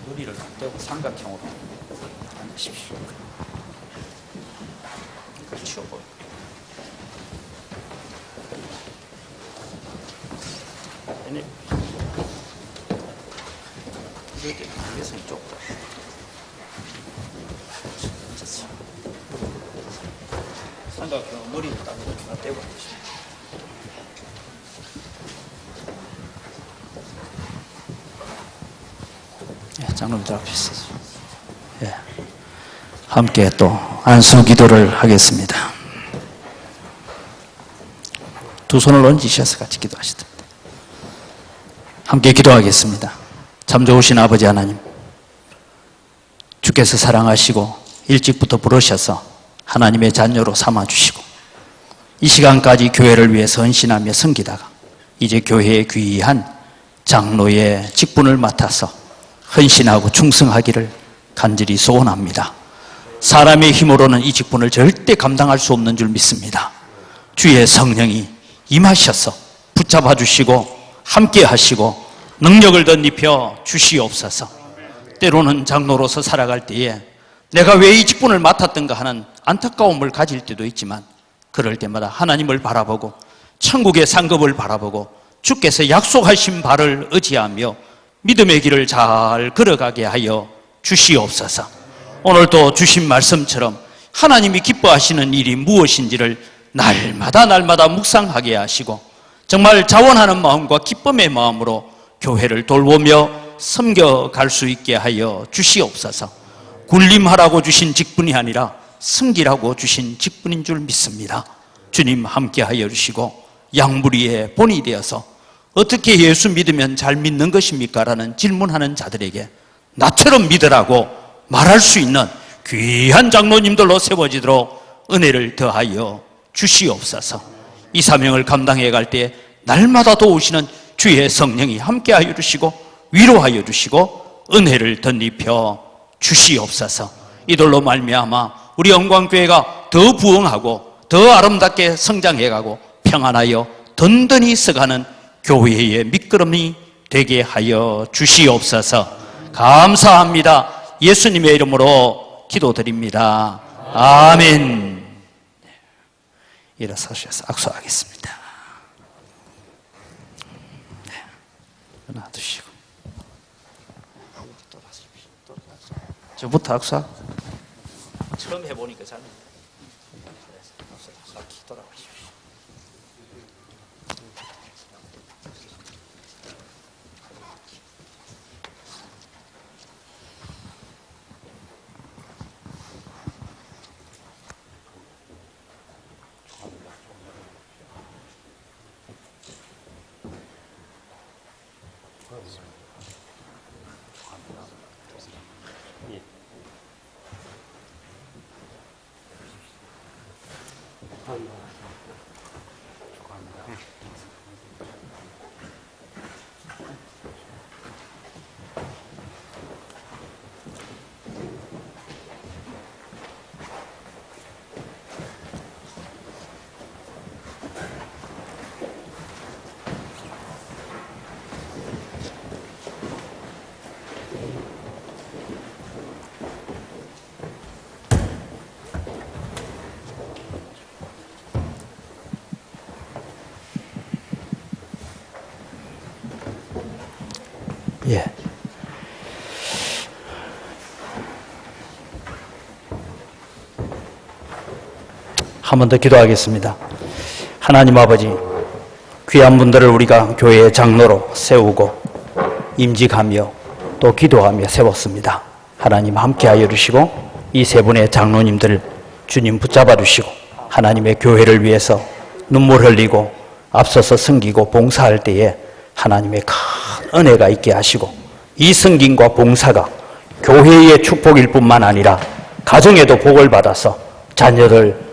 머리를 떼고 삼각형으로 앉으십시오. 그렇죠. 얘네 여기서 이쪽. 삼각형 머리를 딱 떼고 앉으십시오. 장로님들 앞에 있어서 예. 함께 또 안수 기도를 하겠습니다. 두 손을 얹으셔서 같이 기도하시다. 함께 기도하겠습니다. 참 좋으신 아버지 하나님, 주께서 사랑하시고 일찍부터 부르셔서 하나님의 자녀로 삼아주시고 이 시간까지 교회를 위해서 헌신하며 섬기다가 이제 교회의 귀한 장로의 직분을 맡아서 헌신하고 충성하기를 간절히 소원합니다. 사람의 힘으로는 이 직분을 절대 감당할 수 없는 줄 믿습니다. 주의 성령이 임하셔서 붙잡아 주시고 함께 하시고 능력을 덧입혀 주시옵소서. 때로는 장로로서 살아갈 때에 내가 왜 이 직분을 맡았던가 하는 안타까움을 가질 때도 있지만 그럴 때마다 하나님을 바라보고 천국의 상급을 바라보고 주께서 약속하신 바를 의지하며 믿음의 길을 잘 걸어가게 하여 주시옵소서. 오늘도 주신 말씀처럼 하나님이 기뻐하시는 일이 무엇인지를 날마다 묵상하게 하시고 정말 자원하는 마음과 기쁨의 마음으로 교회를 돌보며 섬겨갈 수 있게 하여 주시옵소서. 군림하라고 주신 직분이 아니라 섬기라고 주신 직분인 줄 믿습니다. 주님 함께하여 주시고 양무리의 본이 되어서 어떻게 예수 믿으면 잘 믿는 것입니까? 라는 질문하는 자들에게 나처럼 믿으라고 말할 수 있는 귀한 장로님들로 세워지도록 은혜를 더하여 주시옵소서. 이 사명을 감당해 갈 때 날마다 도우시는 주의 성령이 함께하여 주시고 위로하여 주시고 은혜를 덧입혀 주시옵소서. 이들로 말미암아 우리 영광교회가 더 부흥하고 더 아름답게 성장해가고 평안하여 든든히 서가는 교회의 밑거름이 되게 하여 주시옵소서. 감사합니다. 예수님의 이름으로 기도드립니다. 아멘. 일어서셔서 악수하겠습니다. 놔두시고 저부터 악수. 처음 해보니까 잘. 돌아가십시오. 예. 한 번 더 기도하겠습니다. 하나님 아버지, 귀한 분들을 우리가 교회의 장로로 세우고 임직하며 또 기도하며 세웠습니다. 하나님 함께하여 주시고 이 세 분의 장로님들 주님 붙잡아 주시고 하나님의 교회를 위해서 눈물 흘리고 앞서서 섬기고 봉사할 때에 하나님의 큰 은혜가 있게 하시고 이 섬김과 봉사가 교회의 축복일 뿐만 아니라 가정에도 복을 받아서 자녀들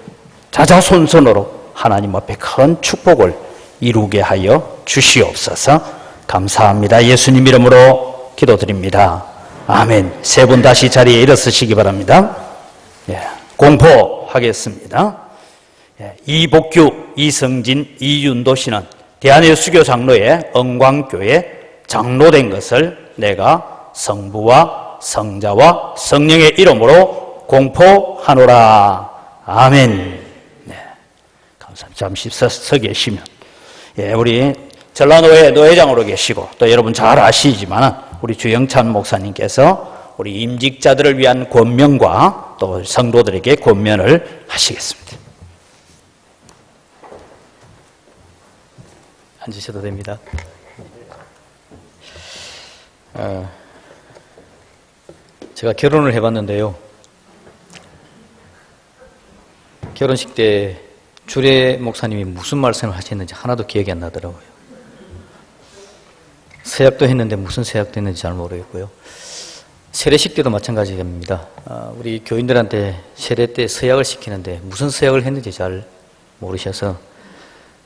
자자손손으로 하나님 앞에 큰 축복을 이루게 하여 주시옵소서. 감사합니다. 예수님 이름으로 기도드립니다. 아멘. 세 분 다시 자리에 일어서시기 바랍니다. 예, 공포하겠습니다. 예, 이복규, 이성진, 이윤도 씨는 대한예수교 장로의 은광교회 장로된 것을 내가 성부와 성자와 성령의 이름으로 공포하노라. 아멘. 네, 감사합니다. 잠시 서 계시면, 예, 우리 전라노회 노회장으로 계시고 또 여러분 잘 아시지만 우리 주영찬 목사님께서 우리 임직자들을 위한 권면과 또 성도들에게 권면을 하시겠습니다. 앉으셔도 됩니다. 제가 결혼을 해봤는데요. 결혼식 때 주례 목사님이 무슨 말씀을 하셨는지 하나도 기억이 안 나더라고요. 서약도 했는데 무슨 서약도 했는지 잘 모르겠고요. 세례식 때도 마찬가지입니다. 우리 교인들한테 세례 때 서약을 시키는데 무슨 서약을 했는지 잘 모르셔서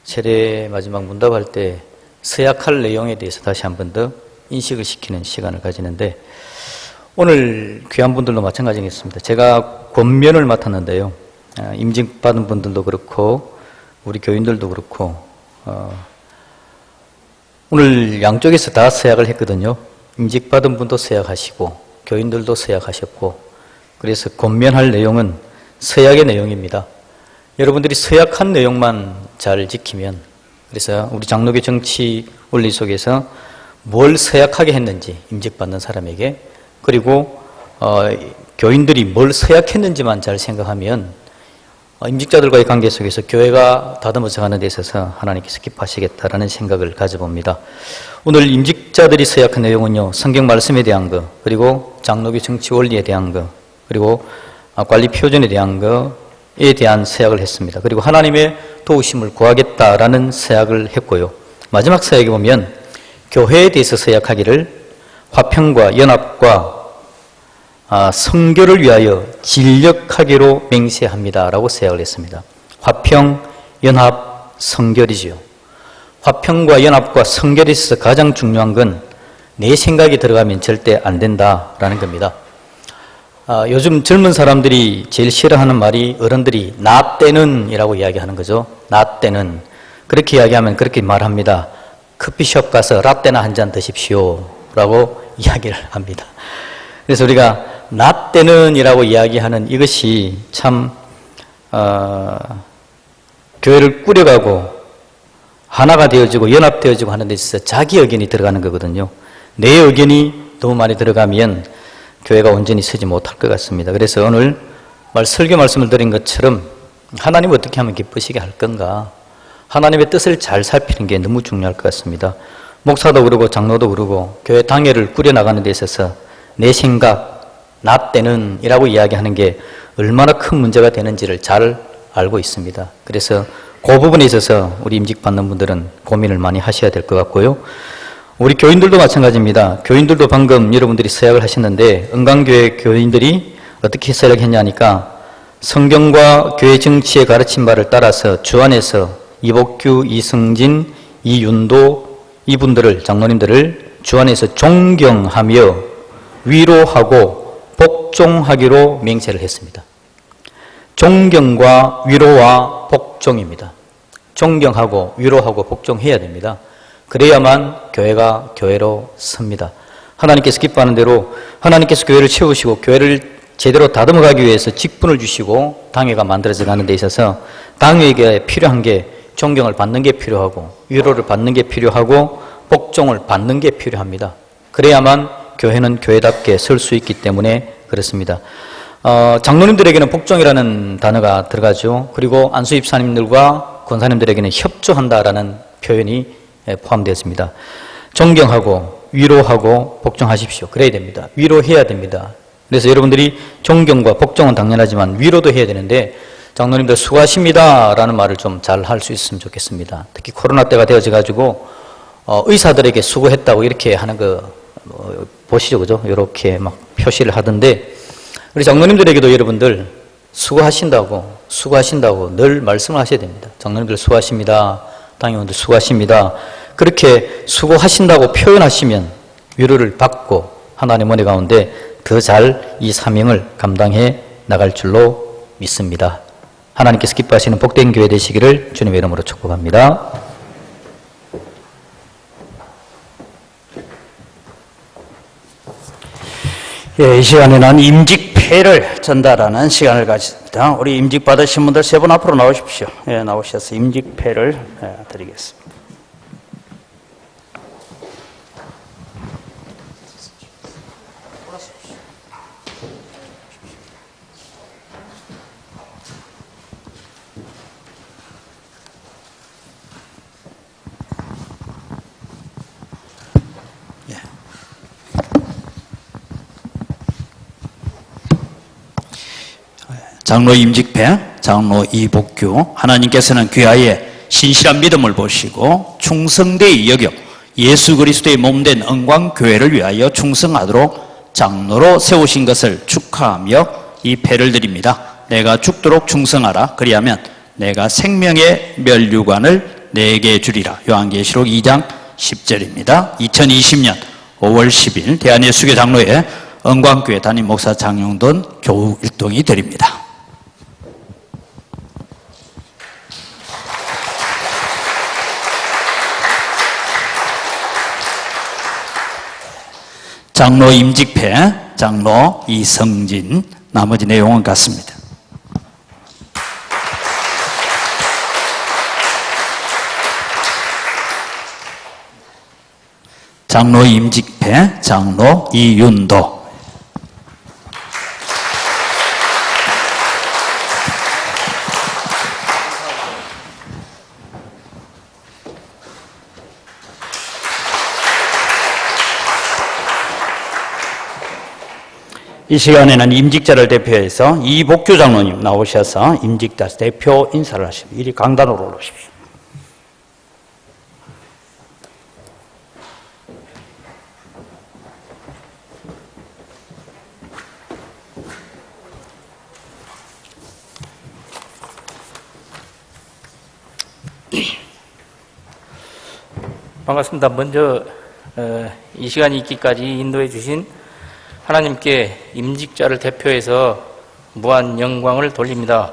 세례 마지막 문답할 때 서약할 내용에 대해서 다시 한 번 더 인식을 시키는 시간을 가지는데 오늘 귀한 분들도 마찬가지겠습니다. 제가 권면을 맡았는데요. 임직받은 분들도 그렇고 우리 교인들도 그렇고 오늘 양쪽에서 다 서약을 했거든요. 임직받은 분도 서약하시고 교인들도 서약하셨고 그래서 권면할 내용은 서약의 내용입니다. 여러분들이 서약한 내용만 잘 지키면 그래서 우리 장로교 정치 원리 속에서 뭘 서약하게 했는지 임직받는 사람에게 그리고 교인들이 뭘 서약했는지만 잘 생각하면 임직자들과의 관계 속에서 교회가 다듬어져 가는 데 있어서 하나님께서 기뻐하시겠다라는 생각을 가져봅니다. 오늘 임직자들이 서약한 내용은요, 성경 말씀에 대한 거, 그리고 장로교 정치 원리에 대한 거, 그리고 관리 표준에 대한 거에 대한 서약을 했습니다. 그리고 하나님의 도우심을 구하겠다라는 서약을 했고요. 마지막 서약에 보면 교회에 대해서 서약하기를 화평과 연합과 성교를 위하여 진력하기로 맹세합니다라고 서약을 했습니다. 화평, 연합, 성결이지요. 화평과 연합과 성결에 있어서 가장 중요한 건 내 생각이 들어가면 절대 안 된다라는 겁니다. 요즘 젊은 사람들이 제일 싫어하는 말이 어른들이 나 때는 이라고 이야기하는 거죠. 나 때는. 그렇게 이야기하면 그렇게 말합니다. 커피숍 가서 라떼나 한 잔 드십시오 라고 이야기를 합니다. 그래서 우리가 나 때는 이라고 이야기하는 이것이 참 교회를 꾸려가고 하나가 되어지고 연합되어지고 하는 데 있어서 자기 의견이 들어가는 거거든요. 내 의견이 너무 많이 들어가면 교회가 온전히 서지 못할 것 같습니다. 그래서 오늘 설교 말씀을 드린 것처럼 하나님 어떻게 하면 기쁘시게 할 건가, 하나님의 뜻을 잘 살피는 게 너무 중요할 것 같습니다. 목사도 그러고 장로도 그러고 교회 당회를 꾸려나가는 데 있어서 내 생각, 나 때는 이라고 이야기하는 게 얼마나 큰 문제가 되는지를 잘 알고 있습니다. 그래서 그 부분에 있어서 우리 임직받는 분들은 고민을 많이 하셔야 될 것 같고요. 우리 교인들도 마찬가지입니다. 교인들도 방금 여러분들이 서약을 하셨는데 은광교회 교인들이 어떻게 서약했냐니까 성경과 교회 정치의 가르친 바를 따라서 주 안에서 이복규, 이승진, 이윤도 이분들을, 장로님들을 주 안에서 존경하며 위로하고 복종하기로 맹세를 했습니다. 존경과 위로와 복종입니다. 존경하고 위로하고 복종해야 됩니다. 그래야만 교회가 교회로 섭니다. 하나님께서 기뻐하는 대로 하나님께서 교회를 채우시고 교회를 제대로 다듬어가기 위해서 직분을 주시고 당회가 만들어져 가는 데 있어서 당회에게 필요한 게 존경을 받는 게 필요하고 위로를 받는 게 필요하고 복종을 받는 게 필요합니다. 그래야만 교회는 교회답게 설 수 있기 때문에 그렇습니다. 장로님들에게는 복종이라는 단어가 들어가죠. 그리고 안수 집사님들과 권사님들에게는 협조한다라는 표현이 포함되었습니다. 존경하고 위로하고 복종하십시오. 그래야 됩니다. 위로해야 됩니다. 그래서 여러분들이 존경과 복종은 당연하지만 위로도 해야 되는데 장로님들 수고하십니다 라는 말을 좀 잘 할 수 있으면 좋겠습니다. 특히 코로나 때가 되어져 가지고 의사들에게 수고했다고 이렇게 하는 거 보시죠, 그죠? 이렇게 막 표시를 하던데 우리 장로님들에게도 여러분들 수고하신다고 늘 말씀을 하셔야 됩니다. 장로님들 수고하십니다. 당회원들 수고하십니다. 그렇게 수고하신다고 표현하시면 위로를 받고 하나님 은혜 가운데 더 잘 이 사명을 감당해 나갈 줄로 믿습니다. 하나님께서 기뻐하시는 복된 교회 되시기를 주님의 이름으로 축복합니다. 예, 이 시간에는 임직패를 전달하는 시간을 가집니다. 우리 임직 받으신 분들 세 분 앞으로 나오십시오. 예, 나오셔서 임직패를 드리겠습니다. 장로 임직패, 장로 이복규, 하나님께서는 귀하의 신실한 믿음을 보시고 충성되이 여겨 예수 그리스도의 몸된 은광교회를 위하여 충성하도록 장로로 세우신 것을 축하하며 이 패를 드립니다. 내가 죽도록 충성하라. 그리하면 내가 생명의 멸류관을 내게 주리라. 요한계시록 2장 10절입니다. 2020년 5월 10일 대한예수교 장로회 은광교회 담임 목사 장용돈 교우 일동이 드립니다. 장로 임직패, 장로 이성진, 나머지 내용은 같습니다. 장로 임직패, 장로 이윤도. 이 시간에는 임직자를 대표해서 이복규 장로님 나오셔서 임직자 대표 인사를 하십니다. 이리 강단으로 올라오십시오. 반갑습니다. 먼저 이 시간이 있기까지 인도해 주신 하나님께 임직자를 대표해서 무한 영광을 돌립니다.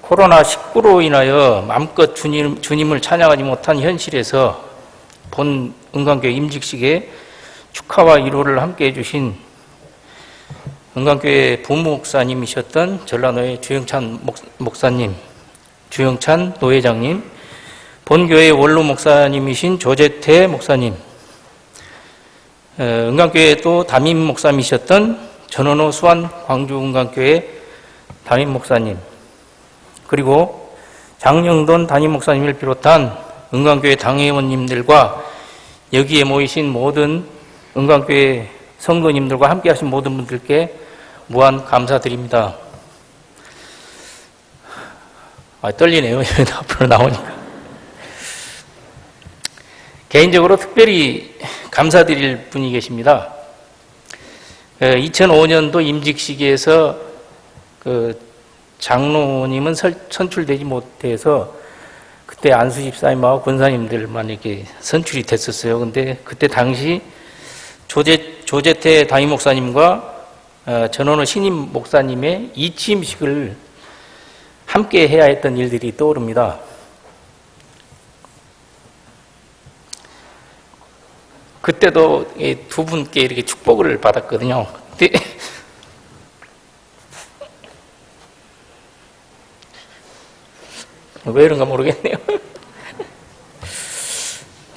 코로나19로 인하여 마음껏 주님을 찬양하지 못한 현실에서 본 은광교회 임직식에 축하와 위로를 함께 해주신 은광교회 부목사님이셨던 전라노회 주영찬 목사님, 주영찬 노회장님, 본교회 원로 목사님이신 조재태 목사님, 은광교회 또 담임 목사님이셨던 전원호 수완 광주 은광교회 담임 목사님, 그리고 장영돈 담임 목사님을 비롯한 은광교회 당회원님들과 여기에 모이신 모든 은광교회 성도님들과 함께 하신 모든 분들께 무한 감사드립니다. 떨리네요. 앞으로 나오니까. 개인적으로 특별히 감사드릴 분이 계십니다. 2005년도 임직시기에서 장로님은 선출되지 못해서 그때 안수 집사님하고 권사님들만 이렇게 선출이 됐었어요. 근데 그때 당시 조재태 담임 목사님과 전원호 신임 목사님의 이취임식을 함께 해야 했던 일들이 떠오릅니다. 그때도 두 분께 이렇게 축복을 받았거든요. 그때 왜 이런가 모르겠네요.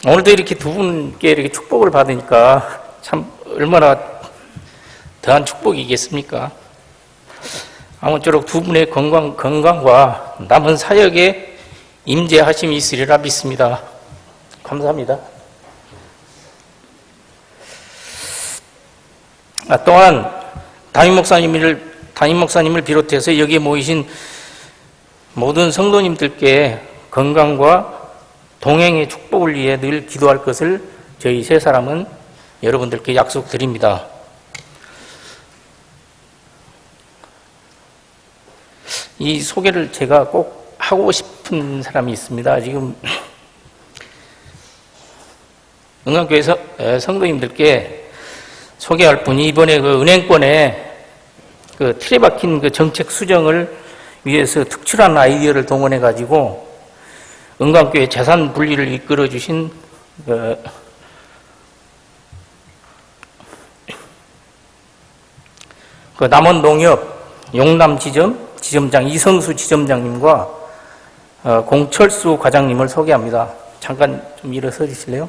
오늘도 이렇게 두 분께 이렇게 축복을 받으니까 참 얼마나 더한 축복이겠습니까? 아무쪼록 두 분의 건강과 남은 사역에 임재하심이 있으리라 믿습니다. 감사합니다. 또한 담임 목사님을 비롯해서 여기에 모이신 모든 성도님들께 건강과 동행의 축복을 위해 늘 기도할 것을 저희 세 사람은 여러분들께 약속드립니다. 이 소개를 제가 꼭 하고 싶은 사람이 있습니다. 지금 은광교회 성도님들께 소개할 분이 이번에 은행권에 틀에 박힌 정책 수정을 위해서 특출한 아이디어를 동원해 가지고 은광교회 재산 분리를 이끌어 주신 남원농협 용남 지점장 이성수 지점장님과 공철수 과장님을 소개합니다. 잠깐 좀 일어서 주실래요?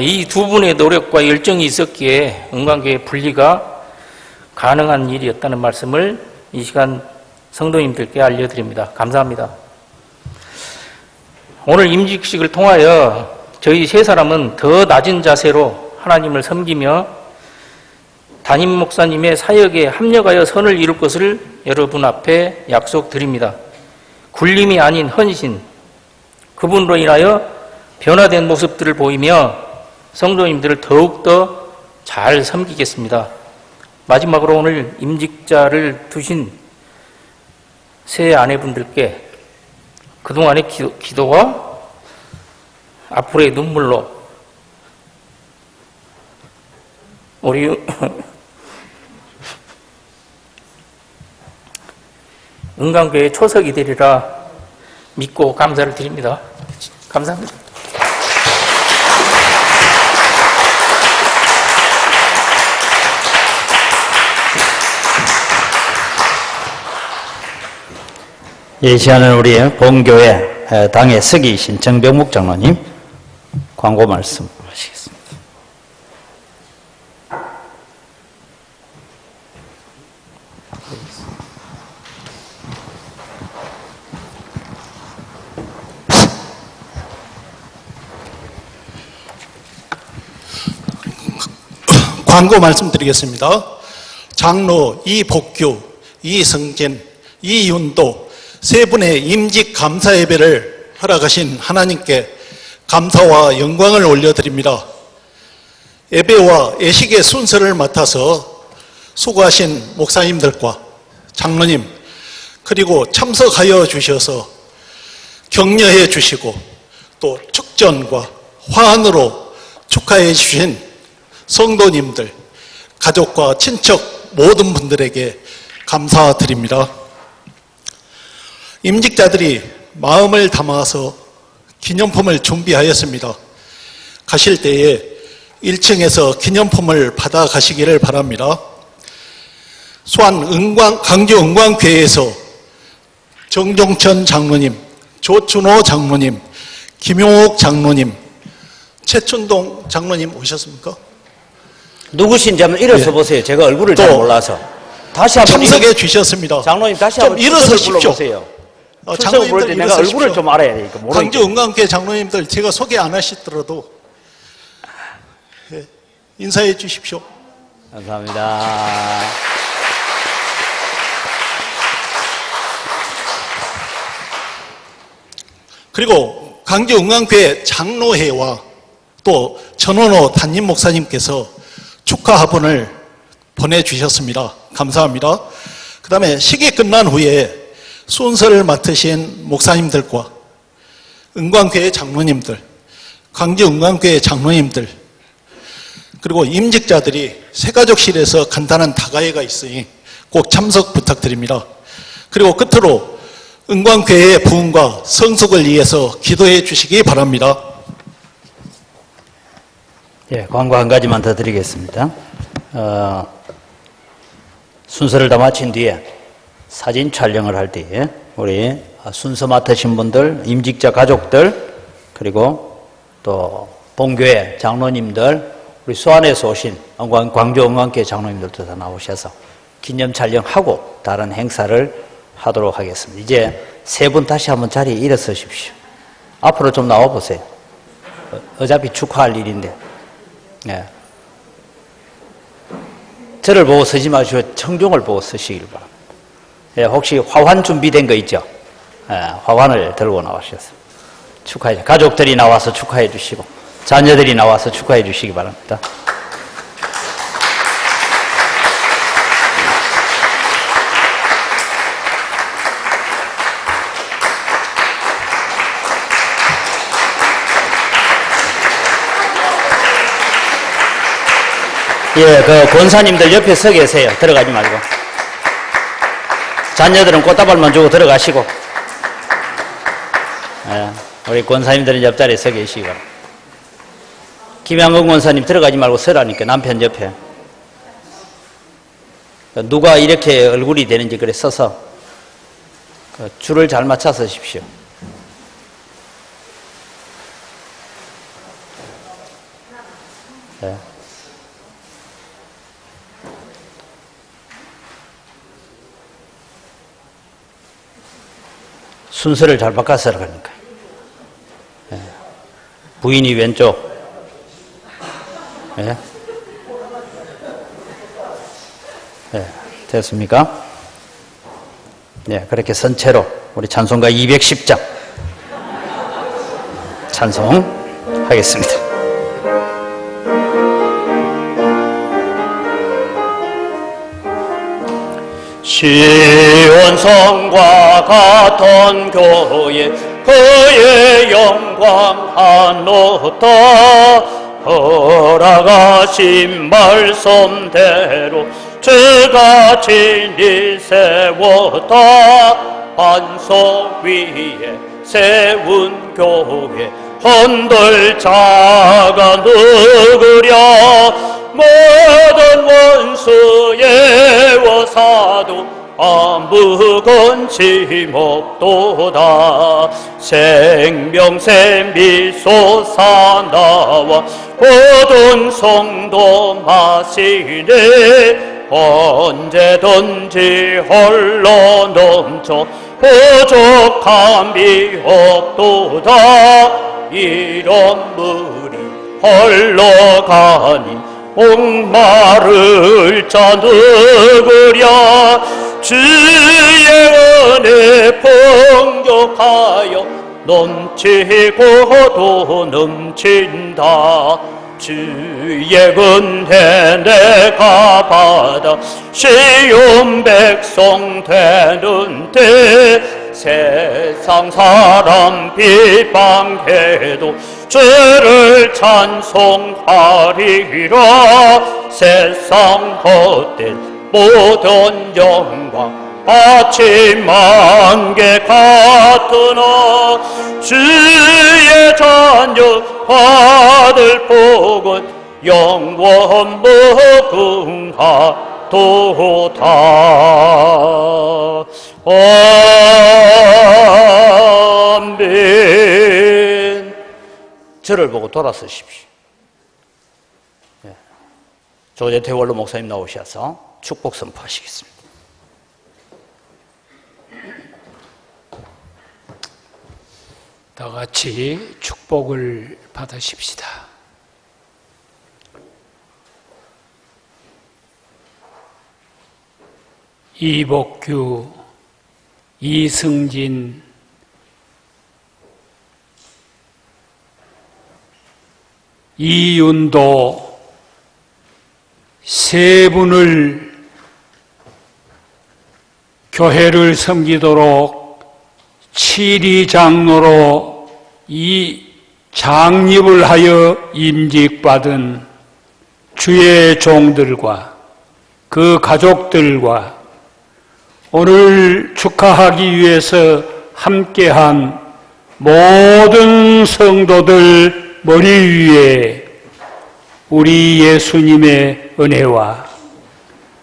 이 두 분의 노력과 열정이 있었기에 은광교회 분리가 가능한 일이었다는 말씀을 이 시간 성도님들께 알려드립니다. 감사합니다. 오늘 임직식을 통하여 저희 세 사람은 더 낮은 자세로 하나님을 섬기며 담임 목사님의 사역에 합력하여 선을 이룰 것을 여러분 앞에 약속드립니다. 굴림이 아닌 헌신, 그분으로 인하여 변화된 모습들을 보이며 성도님들을 더욱더 잘 섬기겠습니다. 마지막으로 오늘 임직자를 두신 새 아내분들께 그동안의 기도와 앞으로의 눈물로 우리 은광교회 초석이 되리라 믿고 감사를 드립니다. 감사합니다. 예시하는 우리 본교회 당의 서기이신 정병묵 장로님 광고 말씀 하시겠습니다. 광고 말씀드리겠습니다. 장로 이복규, 이성진, 이윤도 세 분의 임직 감사 예배를 허락하신 하나님께 감사와 영광을 올려드립니다. 예배와 예식의 순서를 맡아서 수고하신 목사님들과 장로님, 그리고 참석하여 주셔서 격려해 주시고 또 축전과 화환으로 축하해 주신 성도님들, 가족과 친척 모든 분들에게 감사드립니다. 임직자들이 마음을 담아서 기념품을 준비하였습니다. 가실 때에 1층에서 기념품을 받아 가시기를 바랍니다. 광주 은광교회에서 정종천 장로님, 조춘호 장로님, 김용옥 장로님, 최춘동 장로님 오셨습니까? 누구신지 한번 일어서 보세요. 제가 얼굴을 잘 또 몰라서. 다시 한번 참석해 주셨습니다. 장로님 다시 좀 한번 일어서십시오. 불러보세요. 출석을 장로님들 부를 때 내가 일어서십시오. 얼굴을 좀 알아야 되니까. 광주 은광교회 장로님들 제가 소개 안 하시더라도 인사해 주십시오. 감사합니다. 그리고 광주 은광교회 장로회와 또 전원호 담임 목사님께서 축하 화분을 보내주셨습니다. 감사합니다. 그 다음에 식이 끝난 후에 순서를 맡으신 목사님들과 은광교회 장로님들, 광주 은광교회 장로님들, 그리고 임직자들이 새가족실에서 간단한 다가회가 있으니 꼭 참석 부탁드립니다. 그리고 끝으로 은광교회의 부흥과 성숙을 위해서 기도해 주시기 바랍니다. 예, 광고 한 가지만 더 드리겠습니다. 순서를 다 마친 뒤에 사진 촬영을 할 때에 우리 순서 맡으신 분들, 임직자 가족들, 그리고 또 본교회 장로님들, 우리 수안에서 오신 광주 은광교회 장로님들도 다 나오셔서 기념 촬영하고 다른 행사를 하도록 하겠습니다. 이제 세 분 다시 한번 자리에 일어서십시오. 앞으로 좀 나와 보세요. 어차피 축하할 일인데. 예. 저를 보고 서지 마시고 청중을 보고 서시길 바랍니다. 예, 혹시 화환 준비된 거 있죠? 예, 화환을 들고 나오셔서 축하해, 가족들이 나와서 축하해 주시고 자녀들이 나와서 축하해 주시기 바랍니다. 예, 그 권사님들 옆에 서 계세요. 들어가지 말고. 자녀들은 꽃다발만 주고 들어가시고. 예, 우리 권사님들은 옆자리에 서 계시기 바랍니다. 김양근 권사님 들어가지 말고 서라니까, 남편 옆에. 누가 이렇게 얼굴이 되는지 그래 서서 줄을 잘 맞춰 서십시오. 예. 순서를 잘 바꿔서 그러니까. 예. 부인이 왼쪽. 예. 예. 됐습니까? 네, 그렇게 선체로 우리 찬송가 210장 찬송하겠습니다. 시온성과 같은 교회 그의 영광 한없다 허락하신 말씀대로 주가 진리 세웠다 반석 위에 세운 교회 헌들 자가 누구랴 모든 원수의 워사도 아무 건짐 없도다 생명샘 미소사 나와 모든 성도 마시네 언제든지 홀로 넘쳐 부족함이 없도다 이런 물이 흘러가니 목마를 자 누구랴 주의 은혜 풍족하여 넘치고 또 넘친다 주의 은혜 내가 받아 쉬운 백성 되는데 세상 사람 비방해도 주를 찬송하리라. 세상 헛된 모든 영광 아침 안개 같으나 주의 자녀 받을 복은 영원 무궁하도다. 아멘. 저를 보고 돌아서십시오. 조재태 원로 목사님 나오셔서 축복 선포하시겠습니다. 다 같이 축복을 받으십시다. 이복규, 이승진, 이윤도 세 분을 교회를 섬기도록 7위 장로로 이 장립을 하여 임직받은 주의 종들과 그 가족들과 오늘 축하하기 위해서 함께한 모든 성도들 머리 위에 우리 예수님의 은혜와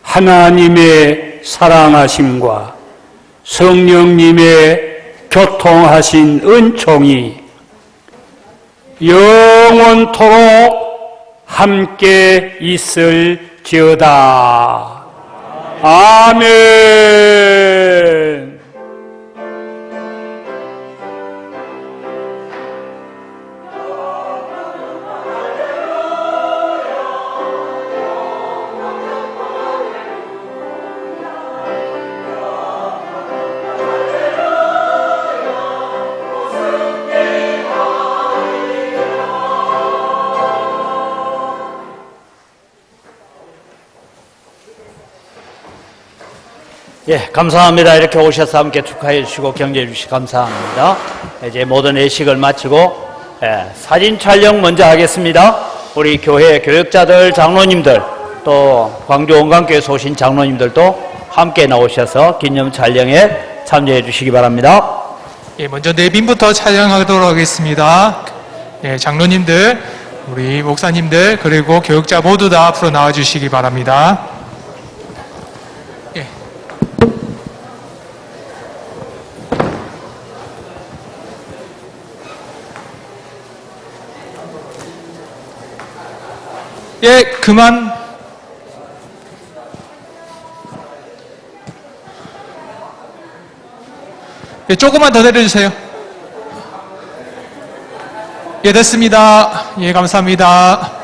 하나님의 사랑하심과 성령님의 교통하신 은총이 영원토록 함께 있을지어다. 아멘. 예, 감사합니다. 이렇게 오셔서 함께 축하해 주시고 격려해 주시고 감사합니다. 이제 모든 예식을 마치고 사진 촬영 먼저 하겠습니다. 우리 교회 교역자들, 장로님들, 또 광주 원광교회에서 오신 장로님들도 함께 나오셔서 기념 촬영에 참여해 주시기 바랍니다. 예, 먼저 내빈부터 촬영하도록 하겠습니다. 예, 장로님들, 우리 목사님들, 그리고 교역자 모두 다 앞으로 나와 주시기 바랍니다. 예, 그만. 예, 조금만 더 내려주세요. 예, 됐습니다. 예, 감사합니다.